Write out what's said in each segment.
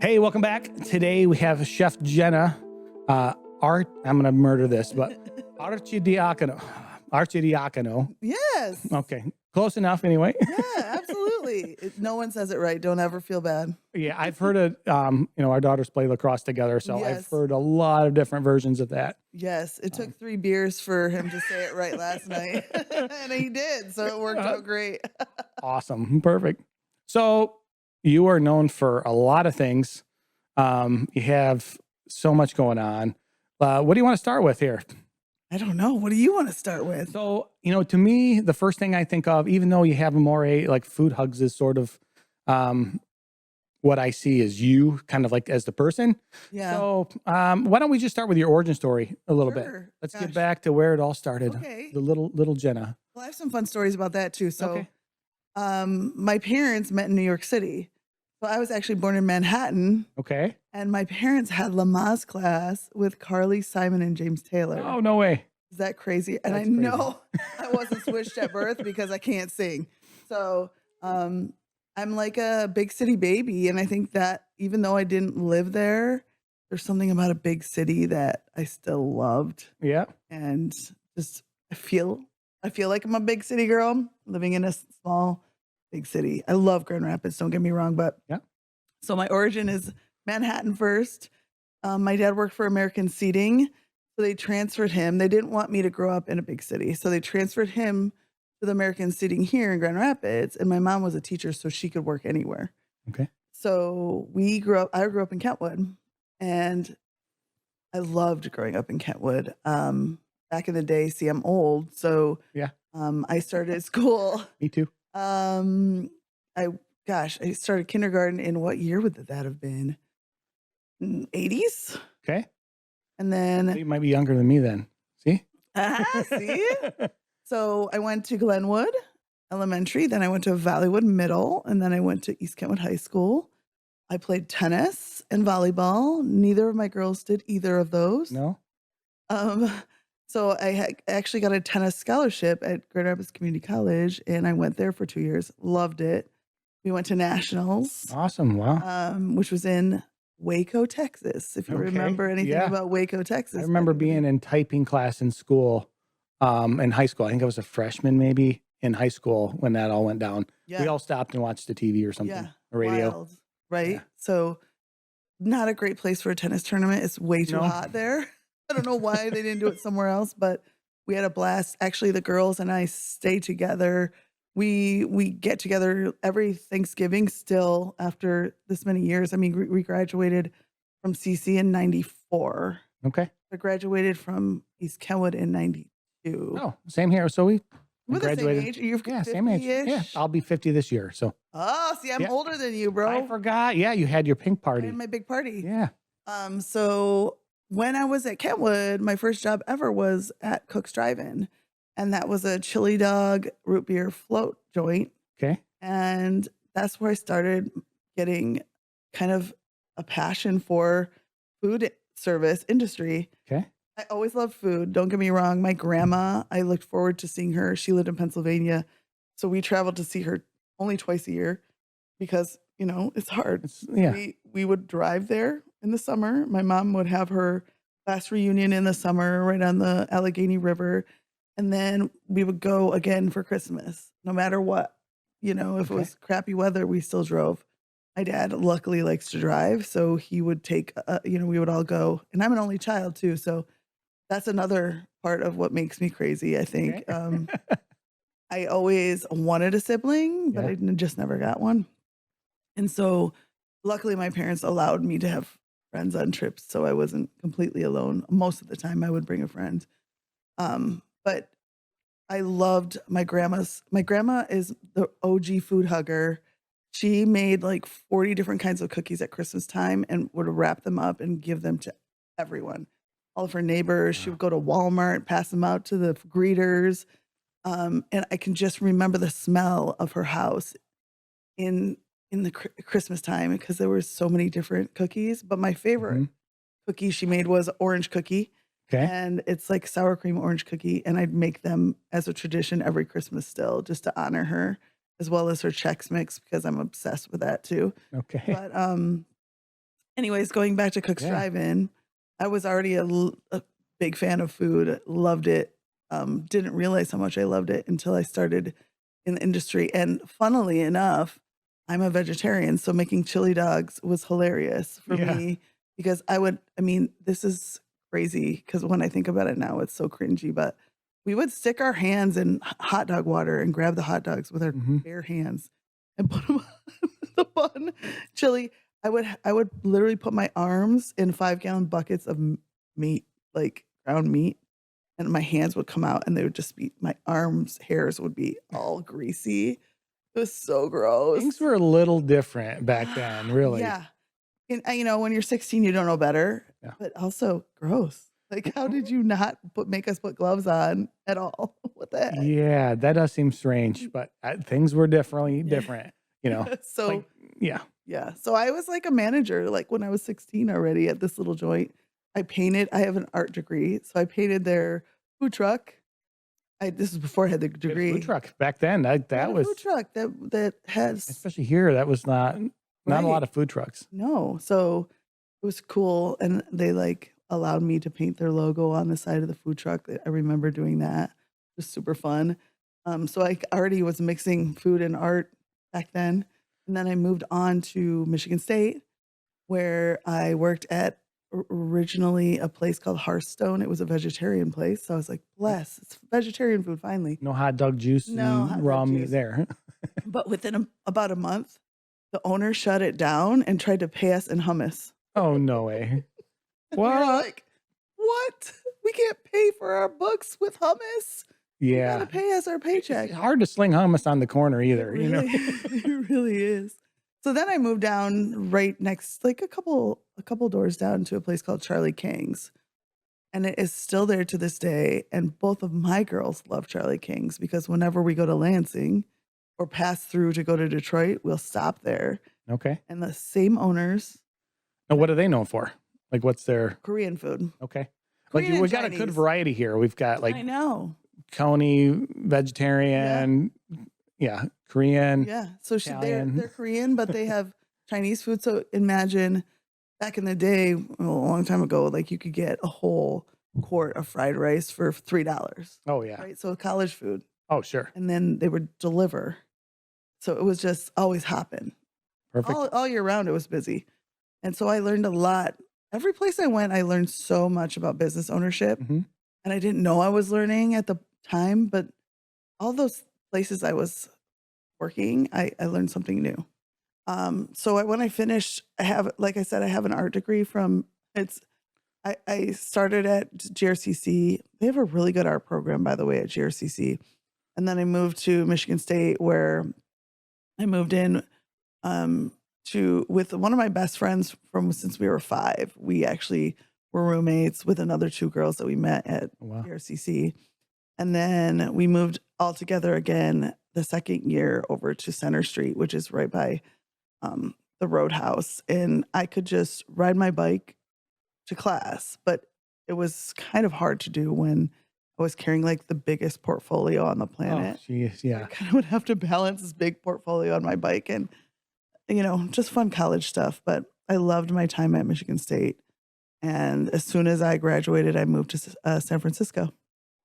Hey, welcome back. Today we have Chef Jenna I'm going to murder this, but Arcidiacono. Arcidiacono. Yes. Okay. Close enough anyway. Yeah, absolutely. No one says it right. Don't ever feel bad. Yeah, I've heard it. Our daughters play lacrosse together, so I've Yes. heard a lot of different versions of that. Yes. It took 3 beers for him to say it right last night. And he did. So it worked out great. Awesome. Perfect. So you are known for a lot of things. You have so much going on. What do you want to start with here? I don't know. What do you want to start with? So, to me, the first thing I think of, even though you have Amore, like Food Hugs is sort of what I see is you kind of like as the person. Yeah. So why don't we just start with your origin story a little bit? Sure. Let's Gosh. get back to where it all started. Okay. The little Jenna. Well, I have some fun stories about that too. So Okay. my parents met in New York City. So I was actually born in Manhattan. Okay. And my parents had Lamaze class with Carly Simon and James Taylor. Oh, no way. Is that crazy? And That's I know I wasn't switched at birth because I can't sing. So I'm like a big city baby. And I think that even though I didn't live there, there's something about a big city that I still loved. Yeah. And just I feel like I'm a big city girl living in a small, big city. I love Grand Rapids, don't get me wrong, but Yeah. So my origin is Manhattan first. My dad worked for American Seating, so they transferred him. They didn't want me to grow up in a big city, so they transferred him to the American Seating here in Grand Rapids, and my mom was a teacher, so she could work anywhere. Okay. So I grew up in Kentwood, and I loved growing up in Kentwood. Back in the day, see, I'm old, so Yeah. I started school. Me too. I started kindergarten in what year would that have been? 80s? Okay. And then You might be younger than me then. See? see? So I went to Glenwood Elementary, then I went to Valleywood Middle, and then I went to East Kentwood High School. I played tennis and volleyball. Neither of my girls did either of those. No? So I actually got a tennis scholarship at Grand Rapids Community College, and I went there for 2 years. Loved it. We went to nationals, Awesome. Wow. which was in Waco, Texas. If you Okay. remember anything Yeah. about Waco, Texas. I remember back in the being day. in typing class in school, in high school. I think I was a freshman maybe in high school when that all went down. Yeah. We all stopped and watched the TV or something, Yeah. a radio. Wild, right? Yeah. So not a great place for a tennis tournament. It's way too No. hot there. I don't know why they didn't do it somewhere else, but we had a blast. Actually, the girls and I stay together. We get together every Thanksgiving still after this many years. I mean, we graduated from CC in 94. Okay. I graduated from East Kentwood in 92. Oh, same here. So we We're the same graduated. age. You're Yeah, same age. Yeah, 50-ish? I'll be 50 this year. So Oh, see, I'm Yeah. older than you, bro. I forgot. Yeah, you had your pink I party. had my big party. Yeah. So when I was at Kentwood, my first job ever was at Cook's Drive-In, and that was a chili dog root beer float joint. Okay. And that's where I started getting kind of a passion for food service industry. Okay. I always loved food. Don't get me wrong. My grandma, I looked forward to seeing her. She lived in Pennsylvania. So we traveled to see her only twice a year because, it's hard. Yeah. We would drive there in the summer. My mom would have her class reunion in the summer right on the Allegheny River. And then we would go again for Christmas, no matter what. If it Okay. was crappy weather, we still drove. My dad luckily likes to drive, so he would take, we would all go. And I'm an only child too, so that's another part of what makes me crazy, I think. Okay. I always wanted a sibling, but Yeah. I just never got one. And so luckily my parents allowed me to have friends on trips, so I wasn't completely alone. Most of the time I would bring a friend. But I loved my grandma's. My grandma is the OG food hugger. She made like 40 different kinds of cookies at Christmas time and would wrap them up and give them to everyone. All of her neighbors. She Wow. would go to Walmart, pass them out to the greeters. And I can just remember the smell of her house in the Christmas time because there were so many different cookies. But my favorite Mhm. cookie she made was orange cookie. Okay. And it's like sour cream orange cookie, and I'd make them as a tradition every Christmas still, just to honor her, as well as her Chex Mix because I'm obsessed with that too. Okay. But Anyways, going back to Cook's Yeah. Drive-In, I was already a big fan of food, loved it. Didn't realize how much I loved it until I started in the industry. And funnily enough, I'm a vegetarian, so making chili dogs was hilarious for Yeah. me because I mean, this is crazy because when I think about it now, it's so cringy, but we would stick our hands in hot dog water and grab the hot dogs with our Mhm. bare hands and put them on the bun. Chili. I would literally put my arms in 5-gallon buckets of meat, like ground meat, and my hands would come out and they would just be my arms hairs would be all greasy. It was so Things gross. were a little different back then, really. Yeah. And, when you're 16, you don't know better, Yeah. but also gross. Like, how did you not make us put gloves on at all? What the heck? Yeah, that does seem strange, but, things were definitely Yeah. different, you know? So, Like yeah. yeah. So I was like a manager, like when I was 16 already at this little joint. I have an art degree, so I painted their food truck. This is before I had the We had a degree. food truck back then, We had that a was food truck that has especially here, that was not a lot right. of food trucks. No. So it was cool, and they, like, allowed me to paint their logo on the side of the food truck. I remember doing that. It was super fun. So I already was mixing food and art back then, and then I moved on to Michigan State, where I worked at originally a place called Hearthstone. It was a vegetarian place, so I was like, "Bless, it's vegetarian food finally." No hot dog juice No and hot raw dog meat juice. there. But within about a month, the owner shut it down and tried to pay us in hummus. Oh, no way. We were What? like, "What? We can't pay for our books with hummus. You gotta Yeah. pay us our paycheck." It's hard to sling hummus on the corner It either, you know? really it really is. So then I moved down right next like a couple doors down to a place called Charlie King's, and it is still there to this day, and both of my girls love Charlie King's because whenever we go to Lansing or pass through to go to Detroit, we'll stop there, Okay. and the same owners, Now what are they known for? Like, what's their Korean food. okay. Like, Korean we and got a good Chinese. variety here. We've got, like, I know. Coney, Yeah. vegetarian, yeah, Korean, Yeah. So they're Italian. Korean, but they have Chinese food. So imagine back in the day, a long time ago, like you could get a whole quart of fried rice for $3, Oh, yeah. right? So college food. Oh, sure. And then they would deliver. So it was just always hopping. Perfect. All year round it was busy. And so I learned a lot. Every place I went, I learned so much about business ownership. Mhm. And I didn't know I was learning at the time, but all those places I was working, I learned something new. When I finished, like I said, I have an art degree from it's. I started at GRCC. They have a really good art program, by the way, at GRCC. And then I moved to Michigan State, where I moved in to with one of my best friends from since we were 5. We actually were roommates with another 2 girls that we met at Oh, wow. GRCC. And then we moved all together again the second year over to Center Street, which is right by the Roadhouse. And I could just ride my bike to class, but it was kind of hard to do when I was carrying like the biggest portfolio on the Oh, planet. jeez, I yeah. kind of would have to balance this big portfolio on my bike and, just fun college stuff. But I loved my time at Michigan State. And as soon as I graduated, I moved to San Francisco.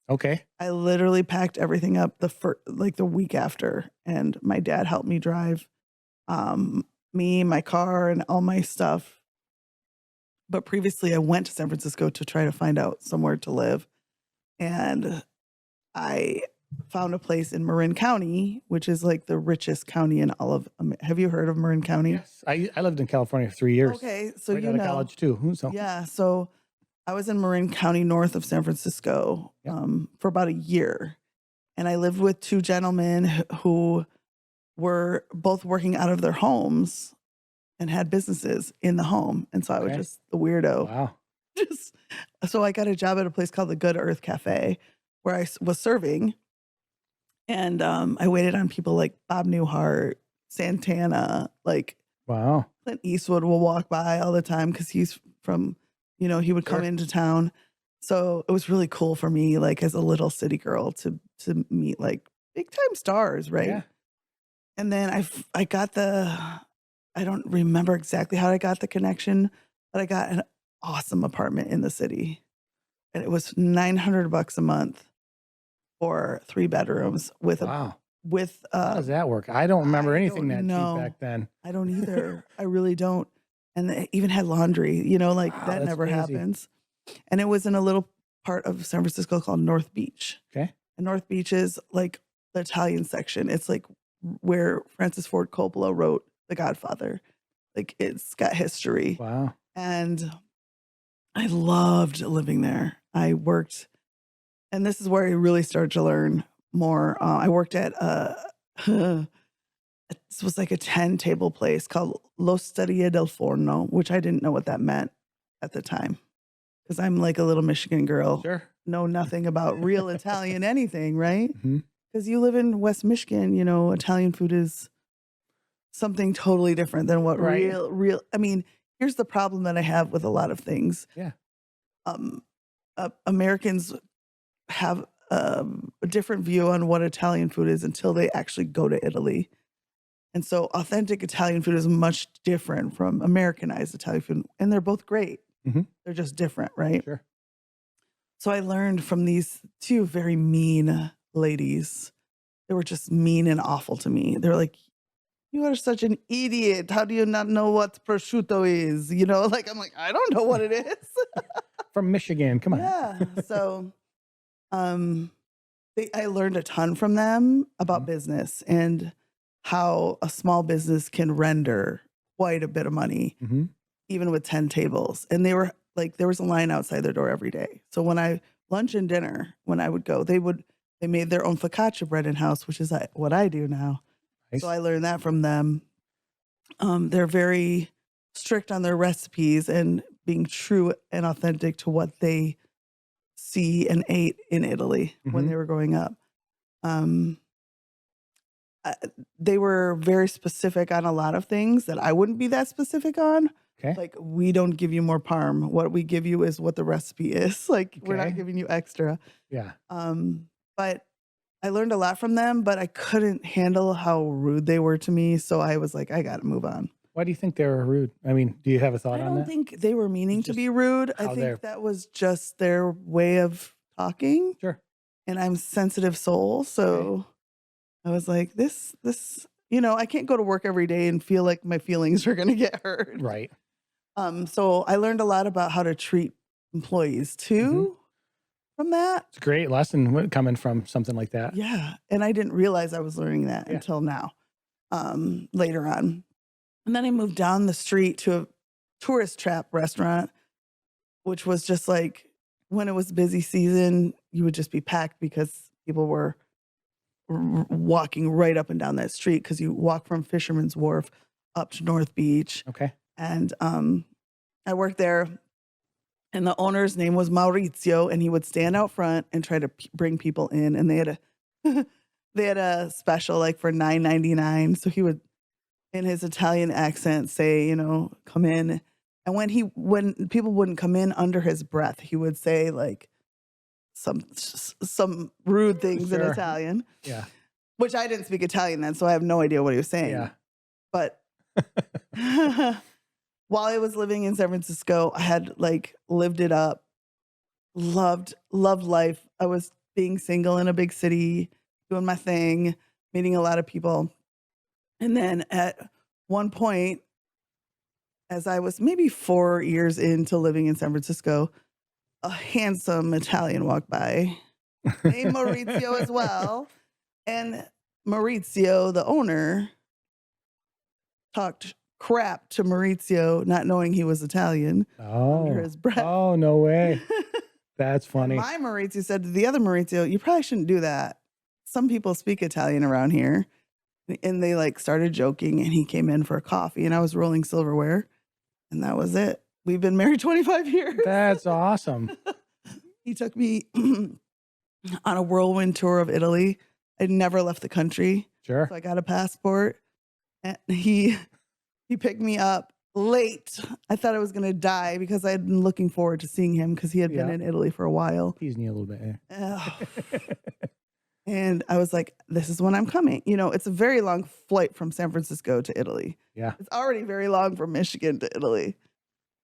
Okay. I literally packed everything up the week after, and my dad helped me drive me, my car, and all my stuff. But previously, I went to San Francisco to try to find out somewhere to live, and I found a place in Marin County, which is like the richest county in all of. Have you heard of Marin County? Yes. I lived in California for 3 years. Okay, so Right out of college too. So yeah. So I was in Marin County, north of San Francisco, Yep. for about a year, and I lived with 2 gentlemen who were both working out of their homes and had businesses in the home, and so I was Okay. just the weirdo. wow. Just so I got a job at a place called the Good Earth Cafe, where I was serving, and I waited on people like Bob Newhart, Santana, like Wow. Clint Eastwood will walk by all the time because he's from, he would come Sure. into town. So it was really cool for me, like as a little city girl, to meet like big time stars, right? Yeah. And then I got I don't remember exactly how I got the connection, but I got an awesome apartment in the city. And it was $900 a month for 3 bedrooms Wow. with How does that work? I don't remember I anything don't that cheap know. back then. I don't either. I really don't. And they even had laundry, you know, like Wow, that that's never crazy. happens. And it was in a little part of San Francisco called North Beach. Okay. And North Beach is like the Italian section. It's like where Francis Ford Coppola wrote The Godfather. Like it's got history. Wow. And I loved living there. I worked, and this is where I really started to learn more. I worked at this was like a 10-table place called L'Osteria del Forno, which I didn't know what that meant at the time because I'm like a little Michigan girl, Sure. know nothing about real Italian anything, right? hmm Because you live in West Michigan, you know, Italian food is something totally different than what Right. real. I mean, here's the problem that I have with a lot of things. Yeah. Americans have a different view on what Italian food is until they actually go to Italy. And so authentic Italian food is much different from Americanized Italian food. And they're both great. hmm They're just different, right? Sure. So I learned from these 2 very mean ladies. They were just mean and awful to me. They're like, "You are such an idiot. How do you not know what prosciutto is?" You know, like I'm like, I don't know what it is. From Michigan. Come on. Yeah. So I learned a ton from them about Mhm. business and how a small business can render quite a bit of money, Mhm. even with 10 tables. And they were like, there was a line outside their door every day. So lunch and dinner, when I would go, they made their own focaccia bread in house, which is what I do now. So Nice. I learned that from them. They're very strict on their recipes and being true and authentic to what they see and ate in Italy when Mhm. they were growing up. Um, I, they were very specific on a lot of things that I wouldn't be that specific on. Okay. Like, we don't give you more parm. What we give you is what the recipe is. Like, we're not Okay. giving you extra. Yeah. But I learned a lot from them, but I couldn't handle how rude they were to me. So I was like, I got to move on. Why do you think they were rude? I mean, do you have a thought I on don't that? think they were meaning It's to just be rude. I how they're think that was just their way of talking. sure. And I'm a sensitive soul. Okay. So I was like, this, you know, I can't go to work every day and feel like my feelings are going to get hurt. Right. So I learned a lot about how to treat employees Mhm. too from that. It's a great lesson coming from something like that. Yeah. And I didn't realize I was learning that Yeah. until now, later on. And then I moved down the street to a tourist trap restaurant, which was just like when it was busy season, you would just be packed because people were walking right up and down that street because you walk from Fisherman's Wharf up to North Beach. Okay. And I worked there, and the owner's name was Maurizio, and he would stand out front and try to bring people in. And they had a they had a special like for $9.99. So he would, in his Italian accent, say, you know, come in. And when people wouldn't come in under his breath, he would say like some rude things in Sure. Italian, Yeah. which I didn't speak Italian then, so I have no idea what he was saying. Yeah. But while I was living in San Francisco, I had like lived it up, loved life. I was being single in a big city, doing my thing, meeting a lot of people. And then at one point, as I was maybe 4 years into living in San Francisco, a handsome Italian walked by, named Maurizio as well. And Maurizio, the owner, talked crap to Maurizio, not knowing he was Italian, under Oh. his breath. Oh, no way. That's And funny. my Maurizio said to the other Maurizio, "You probably shouldn't do that. Some people speak Italian around here." And they like started joking, and he came in for a coffee, and I was rolling silverware, and that was it. We've been married 25 years. That's awesome. He took me on a whirlwind tour of Italy. I'd never left the country. Sure. So I got a passport, and he picked me up late. I thought I was going to die because I had been looking forward to seeing him because he had been Yeah. in Italy for a while. Teasing you a little bit. Ugh. And I was like, this is when I'm coming. You know, it's a very long flight from San Francisco to Italy. Yeah. It's already very long from Michigan to Italy.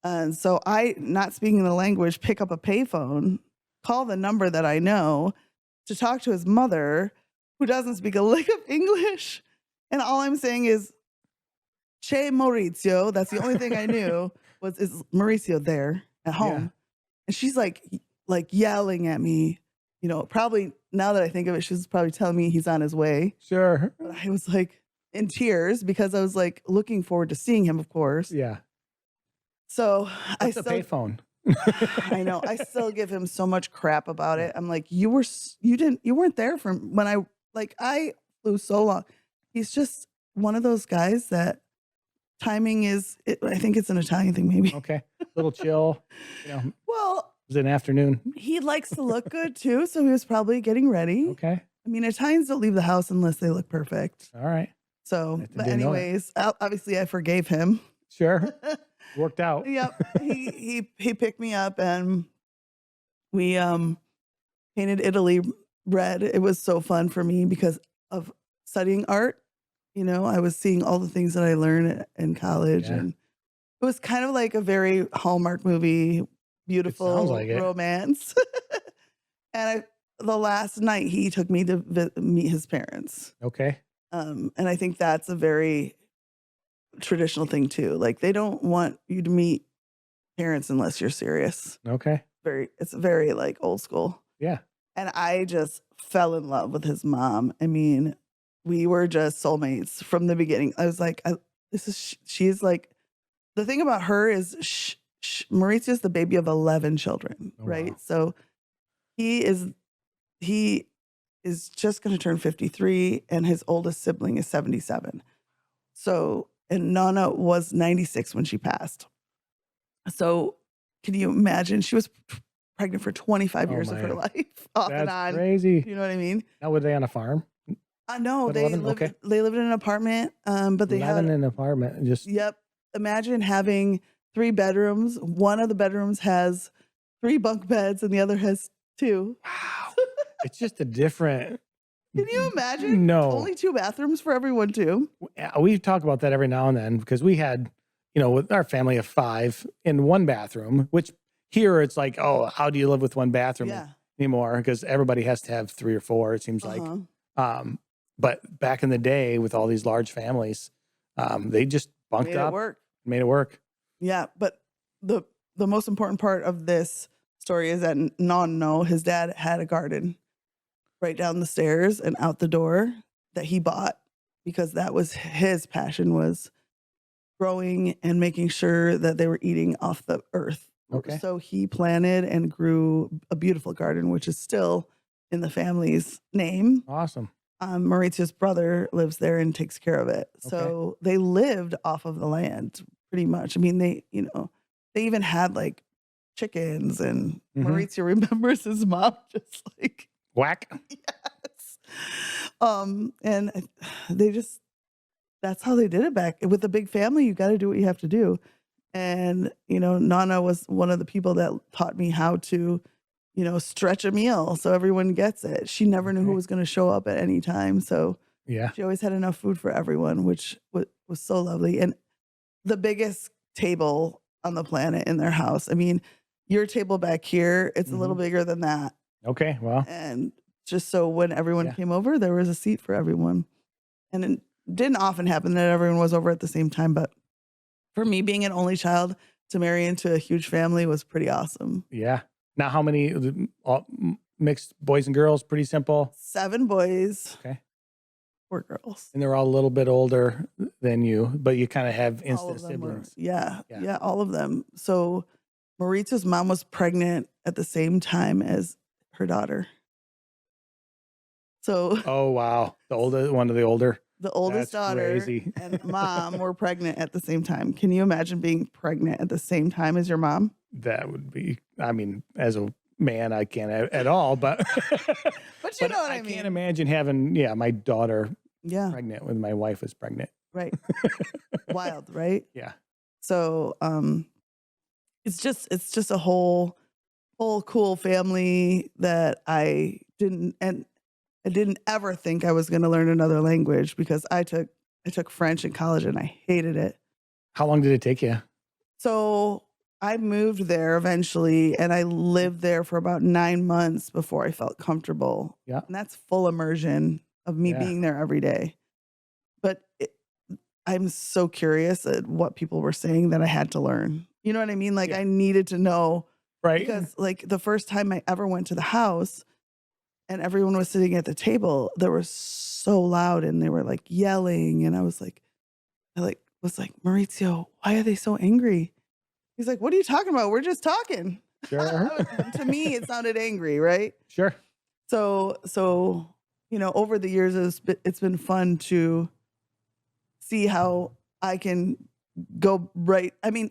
And so I, not speaking the language, pick up a payphone, call the number that I know to talk to his mother, who doesn't speak a lick of English. And all I'm saying is, Che Maurizio. That's the only thing I knew was, is Mauricio there at home? Yeah. And she's like yelling at me. You know, probably now that I think of it, she's probably telling me he's on his way. Sure. But I was like in tears because I was like looking forward to seeing him, of course. Yeah. So What's a payphone? I know. I still give him so much crap about it. I'm like, you weren't there for when I flew so long. He's just one of those guys that timing is, I think it's an Italian thing, maybe. Okay. Little chill. You know, Well, it was an afternoon. he likes to look good too. So he was probably getting ready. Okay. I mean, Italians don't leave the house unless they look perfect. All right. So, but didn't know that. anyways, obviously I forgave him. Sure. Worked out. Yep. He picked me up and we painted Italy red. It was so fun for me because of studying art. You know, I was seeing all the things that I learned in college, Yeah. and it was kind of like a very Hallmark movie, beautiful like it. romance. And the last night he took me to meet his parents. Okay. And I think that's a very traditional thing too. Like they don't want you to meet parents unless you're serious. Okay. It's very like old school. Yeah. And I just fell in love with his mom. I mean, we were just soulmates from the beginning. I was like, she's like, the thing about her is Maurizio's the baby of 11 children, Oh, right? wow. So he is just going to turn 53 and his oldest sibling is 77. So, and Nana was 96 when she passed. So can you imagine? She was pregnant for 25 Oh, years of her my. life off and That's on. crazy. You know what I mean? Now, were they on a farm? No, But they 11? lived, Okay. they lived in an apartment, but they 11 had, in an apartment. And just, yep. Imagine having 3 bedrooms. One of the bedrooms has 3 bunk beds and the other has 2. wow. It's just a different. Can you imagine? No. Only 2 bathrooms for everyone too. We talk about that every now and then because we had, you know, with our family of 5 in one bathroom, which here it's like, oh, how do you live with one bathroom Yeah. anymore? Because everybody has to have 3 or 4, it seems like. But back in the day with all these large families, they just bunked Made up, it work. made it work. Yeah, but the most important part of this story is that Nonno, his dad, had a garden right down the stairs and out the door that he bought because that was his passion, was growing and making sure that they were eating off the earth. Okay. So he planted and grew a beautiful garden, which is still in the family's name. Awesome. Maurizio's brother lives there and takes care of it. So they lived off of the land pretty much. I mean, they even had like chickens, and Maurizio remembers his mom just like Whack. yes. And that's how they did it back with a big family. You got to do what you have to do. And, you know, Nana was one of the people that taught me how to, you know, stretch a meal so everyone gets it. She never knew who was going to show up at any time. So Yeah. she always had enough food for everyone, which was so lovely. And the biggest table on the planet in their house. I mean, your table back here, it's a little bigger than that. Okay. Well, And just so when everyone Yeah. came over, there was a seat for everyone. And it didn't often happen that everyone was over at the same time. But for me, being an only child, to marry into a huge family was pretty awesome. yeah. Now, how many all mixed boys and girls? Pretty simple. 7 boys, Okay. 4 girls. And they're all a little bit older than you, but you kind of have All instant of them were, siblings. yeah, Yeah. all of them. So Maurizio's mom was pregnant at the same time as her daughter. So Oh, wow. One of the older. the oldest That's daughter crazy. and mom were pregnant at the same time. Can you imagine being pregnant at the same time as your mom? That would be, I mean, as a man, I can't at all, but, But you know what I I mean. can't imagine having, my daughter Yeah, pregnant when my wife was pregnant. right. Wild, right? Yeah. So it's just a whole cool family that I didn't, and I didn't ever think I was going to learn another language because I took French in college and I hated it. How long did it take you? So I moved there eventually and I lived there for about 9 months before I felt comfortable. Yeah. And that's full immersion of me Yeah. being there every day. But I'm so curious at what people were saying that I had to learn. You know what I mean? Like Yeah. I needed to know Right. because like the first time I ever went to the house and everyone was sitting at the table, they were so loud and they were like yelling. And I was like, Maurizio, why are they so angry? He's like, what are you talking about? We're just talking. Sure. To me, it sounded angry, right? Sure. So over the years, it's been fun to see how I can go right. I mean,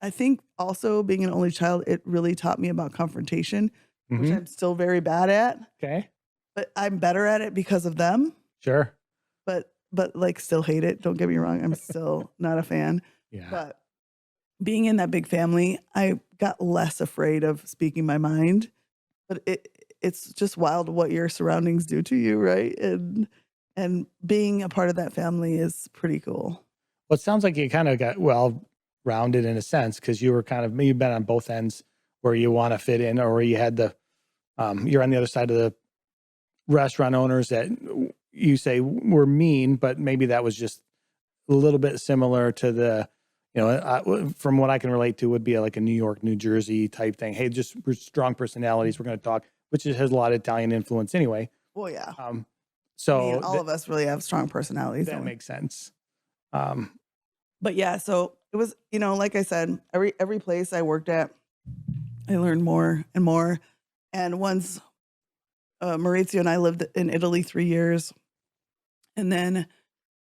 I think also being an only child, it really taught me about confrontation, which Mhm. I'm still very bad at, Okay. but I'm better at it because of them. Sure. But like still hate it. Don't get me wrong. I'm still not a fan. Yeah. But being in that big family, I got less afraid of speaking my mind. But it's just wild what your surroundings do to you, right? And being a part of that family is pretty cool. Well, it sounds like you kind of got well rounded in a sense because you were kind of you've been on both ends where you want to fit in, or you had the you're on the other side of the restaurant owners that you say were mean, but maybe that was just a little bit similar to the, from what I can relate to would be like a New York, New Jersey type thing. Hey, just we're strong personalities. We're going to talk, which has a lot of Italian influence anyway. Well, yeah. I mean, So all of us really have strong personalities. that don't we? makes sense. Um, But yeah, so it was, like I said, every place I worked at, I learned more and more. And once Maurizio and I lived in Italy 3 years, and then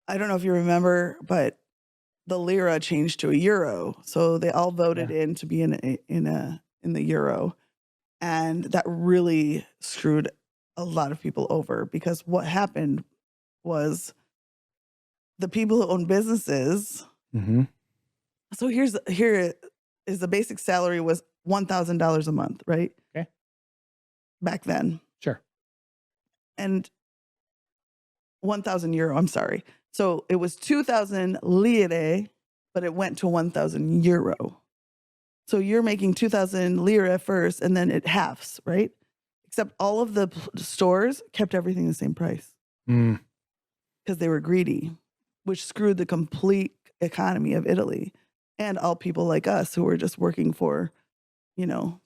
I don't know if you remember, but the lira changed to a euro, so they all voted in to be in the euro, and that really screwed a lot of people over because what happened was the people who own businesses. mhm. So here is the basic salary was $1,000 a month, right? Okay. Back then. Sure. And 1,000 euro, I'm sorry. So it was 2,000 lire, but it went to 1,000 euro. So you're making 2,000 lira first and then it halves, right? Except all of the stores kept everything the same price Mm. because they were greedy, which screwed the complete economy of Italy and all people like us who were just working for,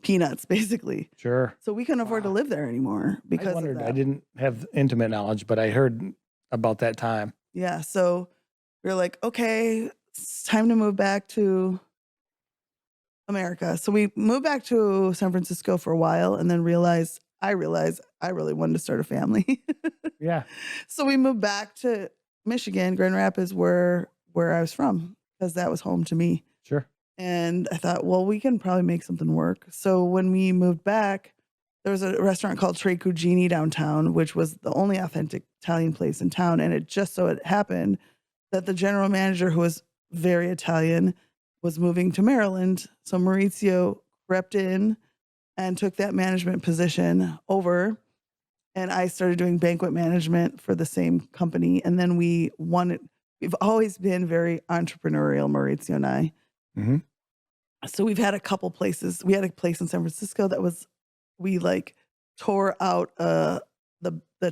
peanuts basically. Sure. So we couldn't afford to Wow. live there anymore I because of wondered. I that. didn't have intimate knowledge, but I heard about that time. Yeah. So we are like, okay, it's time to move back to America. So we moved back to San Francisco for a while and then I realized I really wanted to start a family. Yeah. So we moved back to Michigan, Grand Rapids, where I was from, because that was home to me. Sure. And I thought, well, we can probably make something work. So when we moved back, there was a restaurant called Tre Cugini downtown, which was the only authentic Italian place in town. And it just so it happened that the general manager, who was very Italian, was moving to Maryland. So Maurizio crept in and took that management position over. And I started doing banquet management for the same company. And then we've always been very entrepreneurial, Maurizio and I. Mm-hmm. So we've had a couple places. We had a place in San Francisco we like tore out the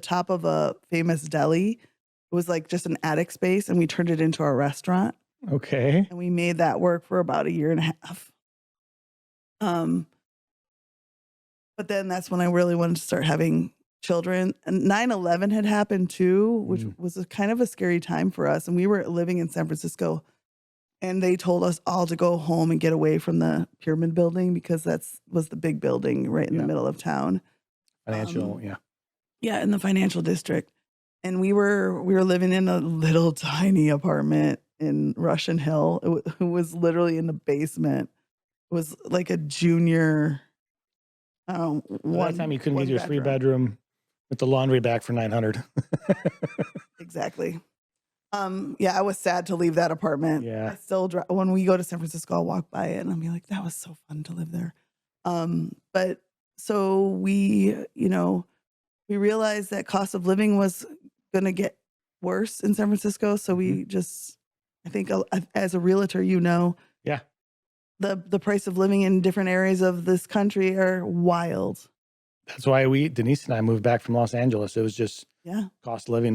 top of a famous deli. It was like just an attic space and we turned it into a restaurant. Okay. And we made that work for about a year and a half. But then that's when I really wanted to start having children. And 9/11 had happened too, which was a kind of a scary time for us. And we were living in San Francisco and they told us all to go home and get away from the Pyramid Building because was the big building right in the middle of town. Financial, Yeah, in the financial district. And we were living in a little tiny apartment in Russian Hill. It was literally in the basement. It was like a junior By that time you couldn't get your 3-bedroom with the laundry back for $900. Exactly. Yeah, I was sad to leave that apartment. Yeah. I still when we go to San Francisco, I'll walk by it and I'll be like, that was so fun to live there. But so we, we realized that cost of living was going to get worse in San Francisco. So we just, I think as a realtor, Yeah. the price of living in different areas of this country are wild. That's why Denise and I moved back from Los Angeles. It was just cost of living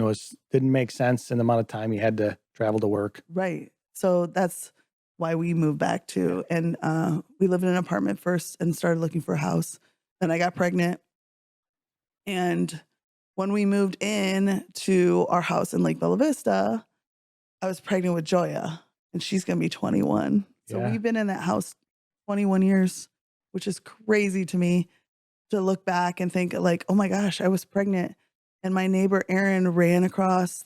didn't make sense in the amount of time you had to travel to work. Right. So that's why we moved back too. And we lived in an apartment first and started looking for a house. Then I got pregnant. And when we moved in to our house in Lake Bella Vista, I was pregnant with Joya, and she's going to be 21. So we've been in that house 21 years, which is crazy to me to look back and think like, oh my gosh, I was pregnant. And my neighbor, Aaron, ran across.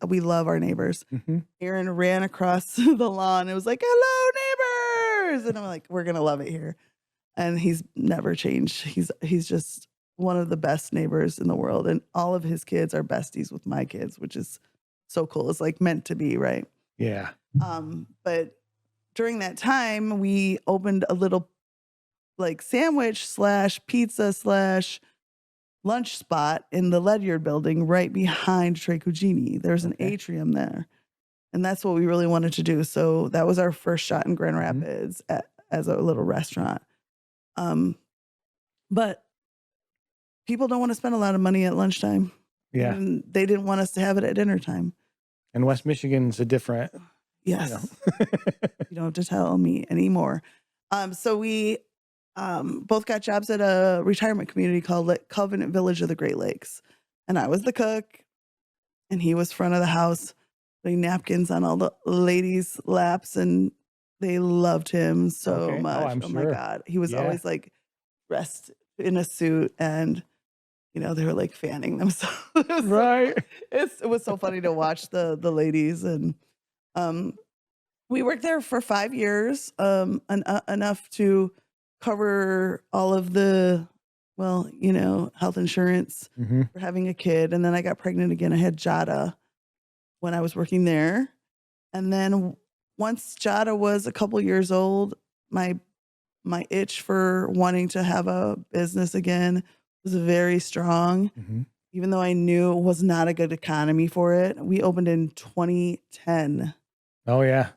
We love our neighbors. Aaron ran across the lawn. It was like, hello, neighbors. And I'm like, we're going to love it here. And he's never changed. He's just one of the best neighbors in the world. And all of his kids are besties with my kids, which is so cool. It's like meant to be, right? Yeah. But during that time, we opened a little like sandwich / pizza / lunch spot in the Ledyard building right behind Tre Cugini. There's an atrium there. And that's what we really wanted to do. So that was our first shot in Grand Rapids as a little restaurant. But people don't want to spend a lot of money at lunchtime. Yeah. And they didn't want us to have it at dinner time. And West Michigan's a different. Yes. You don't have to tell me anymore. So we both got jobs at a retirement community called Covenant Village of the Great Lakes. And I was the cook, and he was front of the house putting napkins on all the ladies' laps, and they loved him so much. Oh my God. He was always like dressed in a suit, and they were like fanning themselves. Right. It was so funny to watch the ladies. And we worked there for 5 years, enough to cover all of the, health insurance for having a kid. And then I got pregnant again. I had Jada when I was working there. And then once Jada was a couple years old, my itch for wanting to have a business again was very strong. Even though I knew it was not a good economy for it. We opened in 2010. Oh, yeah.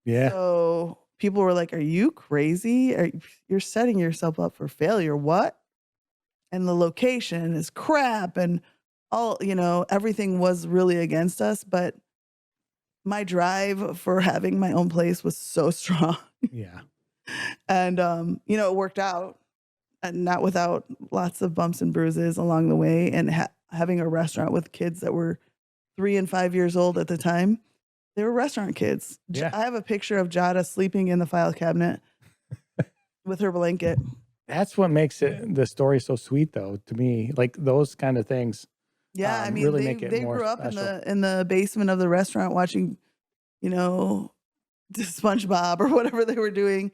Yeah. So people were like, are you crazy? You're setting yourself up for failure. What? And the location is crap. And all, everything was really against us. But my drive for having my own place was so strong. Yeah. And, it worked out. And not without lots of bumps and bruises along the way. And having a restaurant with kids that were 3 and 5 years old at the time. They were restaurant kids. Yeah. I have a picture of Jada sleeping in the file cabinet with her blanket. That's what makes the story so sweet, though, to me. Like those kind of things. Yeah, I mean, really make it they more grew up special. in the basement of the restaurant watching, SpongeBob or whatever they were doing,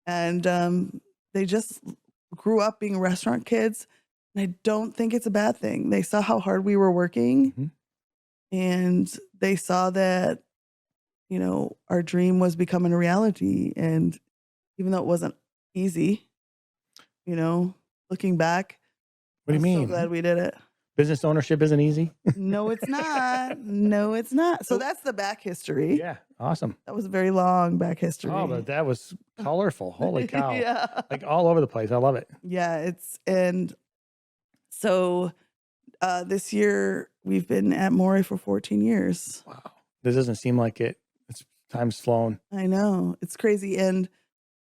and they just grew up being restaurant kids. And I don't think it's a bad thing. They saw how hard we were working, and they saw that, our dream was becoming a reality. And even though it wasn't easy, looking back, What do you mean? I'm so glad we did it. Business ownership isn't easy? No, it's not. No, it's not. So that's the back history. Yeah. Awesome. That was a very long back history. Oh, but that was colorful. Holy cow. Yeah. Like all over the place. I love it. Yeah, and so this year we've been at Amore for 14 years. Wow. This doesn't seem like it. Time's flown. I know. It's crazy. And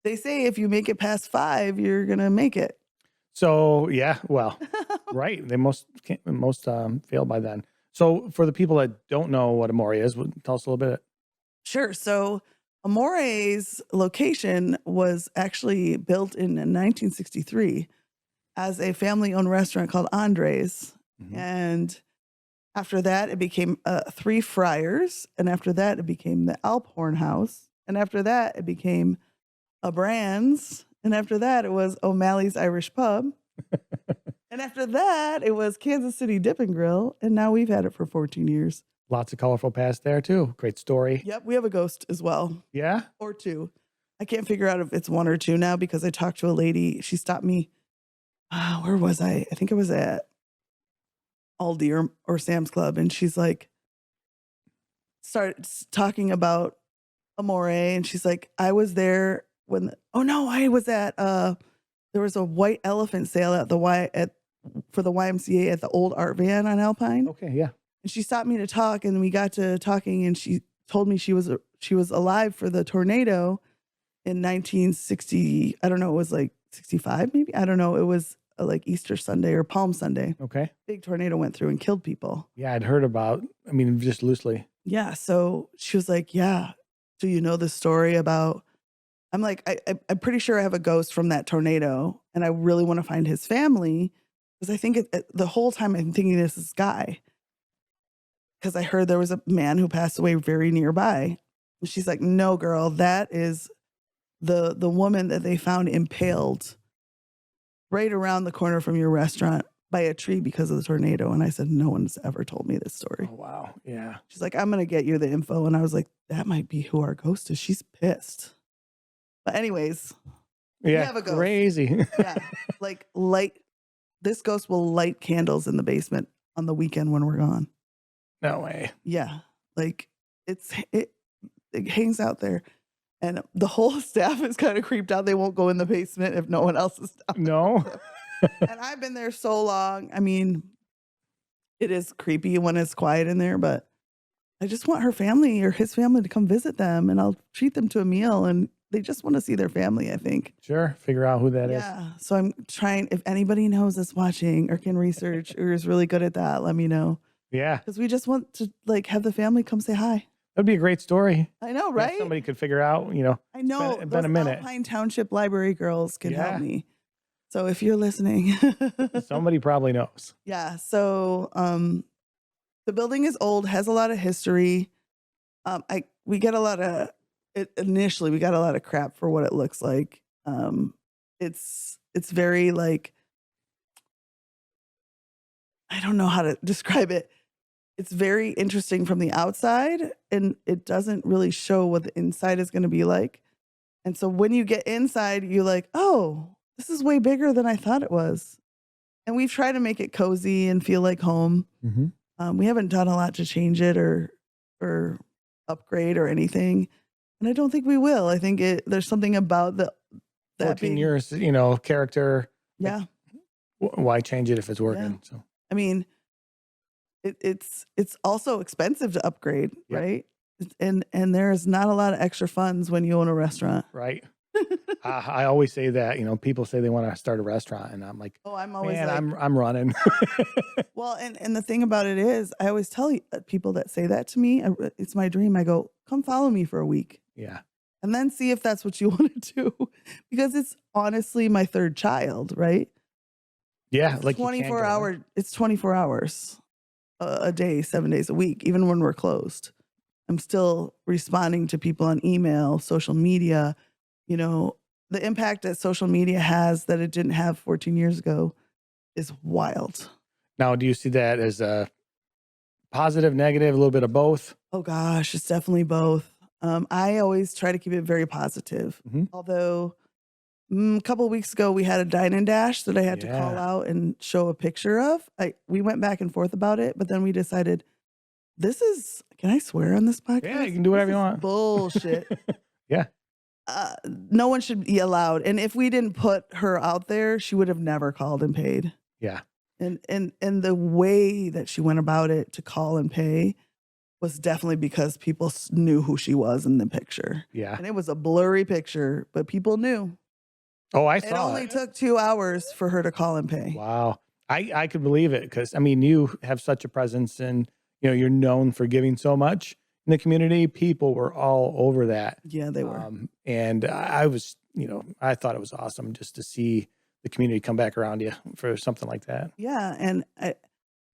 they say if you make it past 5, you're going to make it. So, yeah, well, right. They most fail by then. So for the people that don't know what Amore is, tell us a little bit. Sure. So Amore's location was actually built in 1963 as a family-owned restaurant called Andre's. And after that, it became 3 Friars. And after that, it became the Alphorn House. And after that, it became a Brand's. And after that, it was O'Malley's Irish Pub. And after that, it was Kansas City Dip and Grill. And now we've had it for 14 years. Lots of colorful past there, too. Great story. Yep, we have a ghost as well. Yeah? Or 2. I can't figure out if it's 1 or 2 now because I talked to a lady. She stopped me. Where was I? I think I was at Aldi or Sam's Club, and she's like, starts talking about Amore, and she's like, I was there when, oh no, I was at, there was a white elephant sale at for the YMCA at the old art van on Alpine. Okay, yeah. And she stopped me to talk, and we got to talking, and she told me she was alive for the tornado in 1960. I don't know, it was like 65 maybe. I don't know. It was like Easter Sunday or Palm Sunday. Okay. Big tornado went through and killed people. Yeah, I'd heard about, I mean, just loosely. Yeah. So she was like, yeah, do you know the story about, I'm like, I'm pretty sure I have a ghost from that tornado, and I really want to find his family, because I think the whole time I'm thinking this is Guy, because I heard there was a man who passed away very nearby. And she's like, no, girl, that is the woman that they found impaled right around the corner from your restaurant by a tree because of the tornado. And I said, no one's ever told me this story. Oh, wow. Yeah. She's like, I'm going to get you the info. And I was like, that might be who our ghost is. She's pissed. But anyways, we Yeah. have a ghost. Crazy. Yeah. Like this ghost will light candles in the basement on the weekend when we're gone. No way. Yeah. Like it hangs out there. And the whole staff is kind of creeped out. They won't go in the basement if no one else is down. No. And I've been there so long. I mean, it is creepy when it's quiet in there, but I just want her family or his family to come visit them, and I'll treat them to a meal, and they just want to see their family, I think. Sure. Figure out who that is. Yeah. So I'm trying, if anybody knows that's watching or can research or is really good at that, let me know. Yeah. Because we just want to like have the family come say hi. That'd be a great story. I know, If right? somebody could figure out, you know. I know. It's been a those minute. Alpine Township Library girls can Yeah. help me. So if you're listening. Somebody probably knows. Yeah. So the building is old, has a lot of history. We get a lot of initially we got a lot of crap for what it looks like. It's very like, I don't know how to describe it. It's very interesting from the outside, and it doesn't really show what the inside is going to be like. And so when you get inside, you're like, oh, this is way bigger than I thought it was. And we've tried to make it cozy and feel like home. Mm-hmm. We haven't done a lot to change it or upgrade or anything. And I don't think we will. I think there's something about that 14 years, you know, character. Yeah. Why change it if it's working? Yeah. So I mean, it's also expensive to upgrade, Yep. right? And there's not a lot of extra funds when you own a restaurant. right. I always say that, you know, people say they want to start a restaurant, and I'm like, Oh, I'm always man, like, I'm running. well, and the thing about it is, I always tell people that say that to me, it's my dream. I go, come follow me for a week. Yeah. And then see if that's what you want to do. Because it's honestly my third child, right? Yeah. It's Like you can't 24 go hours. It's 24 hours a day, 7 days a week, even when we're closed. I'm still responding to people on email, social media. You know, the impact that social media has that it didn't have 14 years ago is wild. Now, do you see that as a positive, negative, a little bit of both? Oh gosh, it's definitely both. I always try to keep it very positive. Mhm. Although a couple of weeks ago we had a dine and dash that I had to call Yeah. out and show a picture of. We went back and forth about it, but then we decided this is. Can I swear on this podcast? Yeah, you can do whatever This you is want. Bullshit. Yeah. No one should be allowed. And if we didn't put her out there, she would have never called and paid. Yeah. And the way that she went about it to call and pay was definitely because people knew who she was in the picture. Yeah. And it was a blurry picture, but people knew. Oh, I It saw only it. took 2 hours for her to call and pay. Wow. I could believe it, because I mean, you have such a presence, and you know, you're known for giving so much in the community. People were all over that. Yeah, they were. And I was, you know, I thought it was awesome just to see the community come back around you for something like that. Yeah. And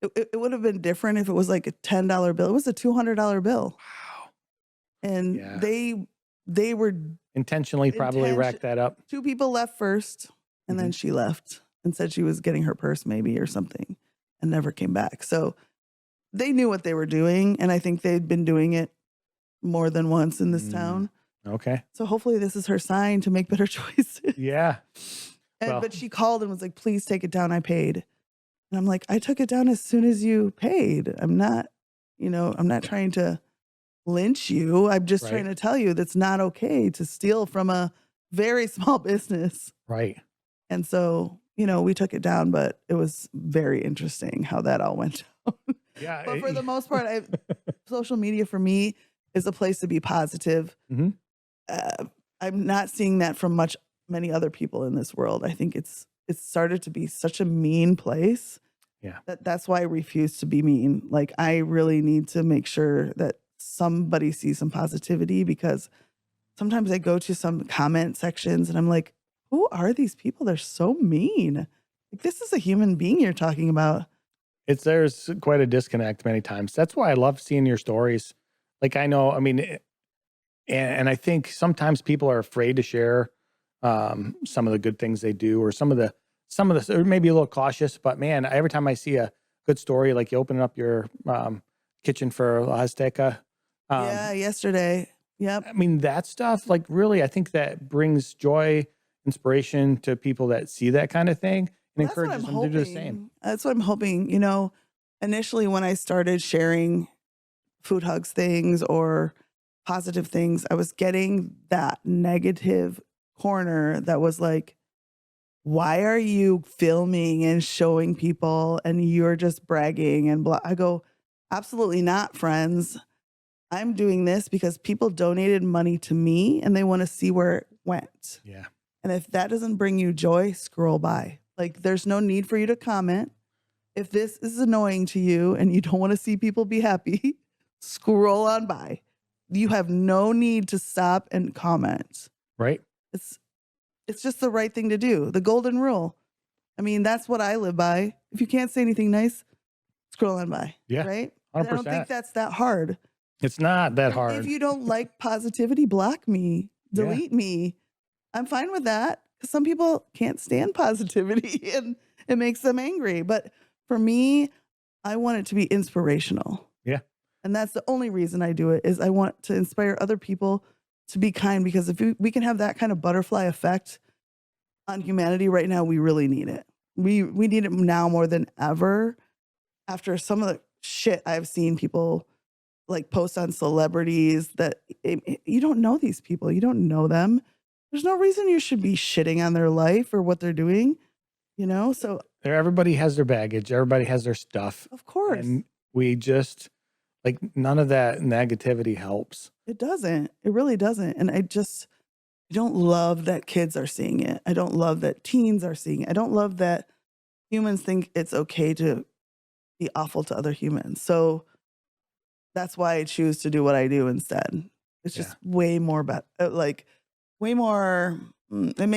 it would have been different if it was like a $10 bill. It was a $200 bill. Wow. And Yeah. they were, Intentionally probably racked that up. 2 people left first, and then she left and said she was getting her purse maybe or something, and never came back. So they knew what they were doing, and I think they'd been doing it more than once in this town. Okay. So hopefully this is her sign to make better choices. Yeah. But she called and was like, please take it down. I paid. And I'm like, I took it down as soon as you paid. I'm not, I'm not trying to lynch you. I'm just trying Right. to tell you that's not okay to steal from a very small business. Right. And so, we took it down, but it was very interesting how that all went down. Yeah. But for the most part, social media for me is a place to be positive. Mhm. Uh, I'm not seeing that from many other people in this world. I think it's started to be such a mean place Yeah. that's why I refuse to be mean. Like, I really need to make sure that somebody sees some positivity, because sometimes I go to some comment sections and I'm like, who are these people? They're so mean. Like, this is a human being you're talking about. There's quite a disconnect many times. That's why I love seeing your stories. Like, I know, I mean, and I think sometimes people are afraid to share some of the good things they do, or some of the, or maybe a little cautious. But man, every time I see a good story, like you open up your kitchen for La Azteca, Yeah, yesterday. Yep. I mean, that stuff, like, really, I think that brings joy, inspiration to people that see that kind of thing, and Well, that's what I'm encourages them to do the same. hoping. That's what I'm hoping. Initially when I started sharing food hugs things or positive things, I was getting that negative corner that was like, why are you filming and showing people and you're just bragging and blah? I go, absolutely not, friends. I'm doing this because people donated money to me and they want to see where it went. Yeah. And if that doesn't bring you joy, scroll by. Like, there's no need for you to comment. If this is annoying to you and you don't want to see people be happy, scroll on by. You have no need to stop and comment. Right. It's just the right thing to do. The golden rule. I mean, that's what I live by. If you can't say anything nice, scroll on by. Yeah. Right? And I don't 100%. think that's that hard. It's not that If hard. you don't like positivity, block me, Yeah. delete me. I'm fine with that, because some people can't stand positivity and it makes them angry. But for me, I want it to be inspirational. Yeah. And that's the only reason I do it, is I want to inspire other people to be kind, because if we can have that kind of butterfly effect on humanity right now, we really need it. We need it now more than ever, after some of the shit I've seen people like post on celebrities that you don't know these people. You don't know them. There's no reason you should be shitting on their life or what they're doing, So, Everybody has their baggage. Everybody has their stuff. of course, And we just, like, none of that negativity helps. it doesn't. It really doesn't. And I don't love that kids are seeing it. I don't love that teens are seeing it. I don't love that humans think it's okay to be awful to other humans. So that's why I choose to do what I do instead. It's Yeah. just way more way more. It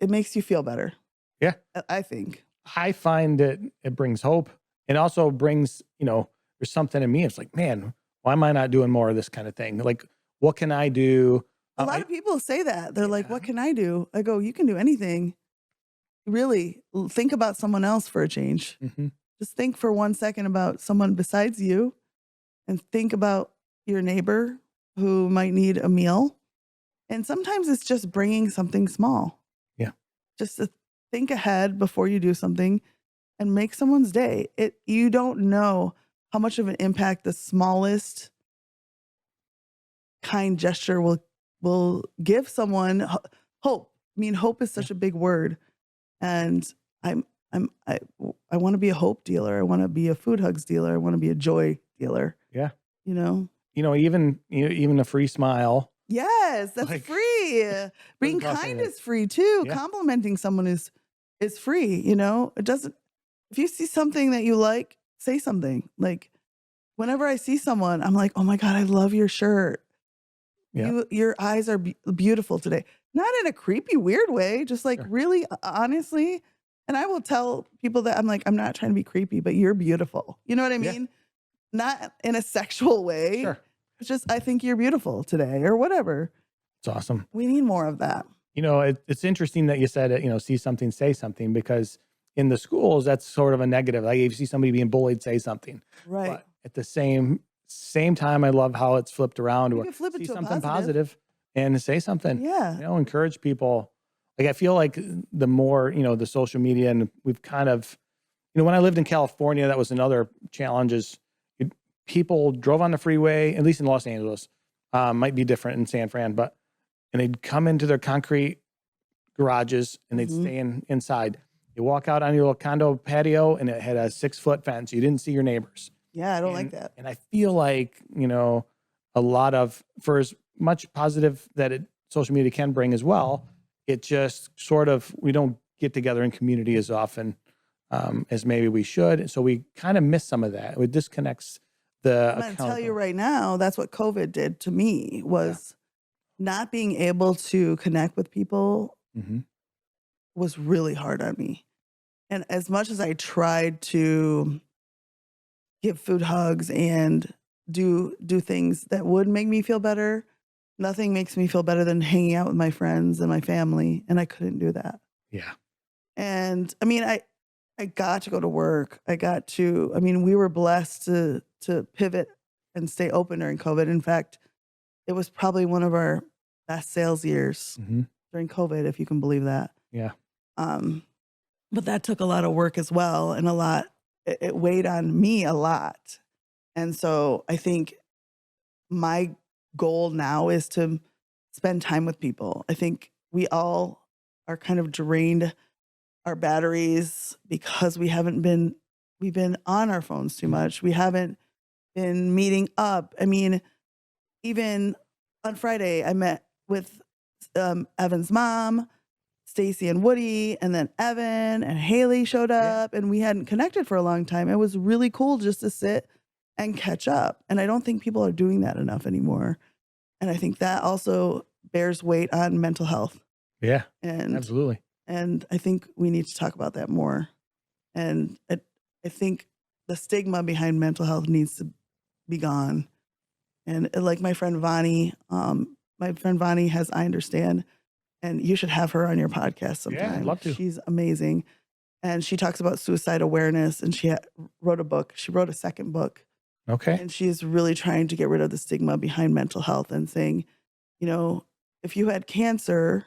makes you feel better. Yeah. I think. I find that it brings hope, and also brings, there's something in me. It's like, man, why am I not doing more of this kind of thing? Like, what can I do? A lot of people say that. They're like, Yeah. what can I do? I go, you can do anything. Really, think about someone else for a change. Mm-hmm. Just think for 1 second about someone besides you, and think about your neighbor who might need a meal. And sometimes it's just bringing something small. Yeah. Just to think ahead before you do something and make someone's day. You don't know how much of an impact the smallest kind gesture will give someone hope. I mean, hope is such a big word, and I want to be a hope dealer. I want to be a food hugs dealer. I want to be a joy dealer. Yeah. Even a free smile. Yes, that's Like, free. Being cost kind anything. is free too. Yeah. Complimenting someone is free. It doesn't. If you see something that you like, say something. Like, whenever I see someone, I'm like, oh my God, I love your shirt. Yeah. Your eyes are beautiful today. Not in a creepy, weird way, just like Sure. really honestly. And I will tell people that I'm like, I'm not trying to be creepy, but you're beautiful. You know what I Yeah. mean? Not in a sexual way. Sure. It's just, I think you're beautiful today, or whatever. It's awesome. We need more of that. It's interesting that you said it, see something, say something, because in the schools, that's sort of a negative. Like, if you see somebody being bullied, say something. Right. But at the same time, I love how it's flipped around. You Where can flip it see to a something positive. positive and say something. Yeah. Encourage people. Like, I feel like the more, the social media, and we've kind of, when I lived in California, that was another challenge is people drove on the freeway, at least in Los Angeles, might be different in San Fran, and they'd come into their concrete garages and they'd Mhm. stay inside. You walk out on your little condo patio and it had a 6-foot fence. You didn't see your neighbors. Yeah, I don't like that. And I feel like, a lot of, for as much positive that social media can bring as well, it just sort of, we don't get together in community as often as maybe we should. So we kind of miss some of that. It disconnects the I'm going to tell you accountability. right now, that's what COVID did to me was not being able to connect with people Mm-hmm. was really hard on me. And as much as I tried to give food hugs and do things that would make me feel better, nothing makes me feel better than hanging out with my friends and my family, and I couldn't do that. Yeah. And I mean, I got to go to work. We were blessed to pivot and stay open during COVID. In fact, it was probably one of our best sales years Mm-hmm. during COVID, if you can believe that. Yeah. But that took a lot of work as well, and it weighed on me a lot. And so I think my goal now is to spend time with people. I think we all are kind of drained our batteries because we've been on our phones too much. We haven't been meeting up. I mean, even on Friday, I met with Evan's mom, Stacy and Woody, and then Evan and Haley showed up, and we hadn't connected for a long time. It was really cool just to sit and catch up. And I don't think people are doing that enough anymore. And I think that also bears weight on mental health. Yeah. And Absolutely. and I think we need to talk about that more. And I think the stigma behind mental health needs to be gone. And like my friend Vani has I Understand, and you should have her on your podcast sometime. Yeah, I'd love to. She's amazing. And she talks about suicide awareness, and she wrote a book. She wrote a second book. Okay. And she is really trying to get rid of the stigma behind mental health and saying, if you had cancer,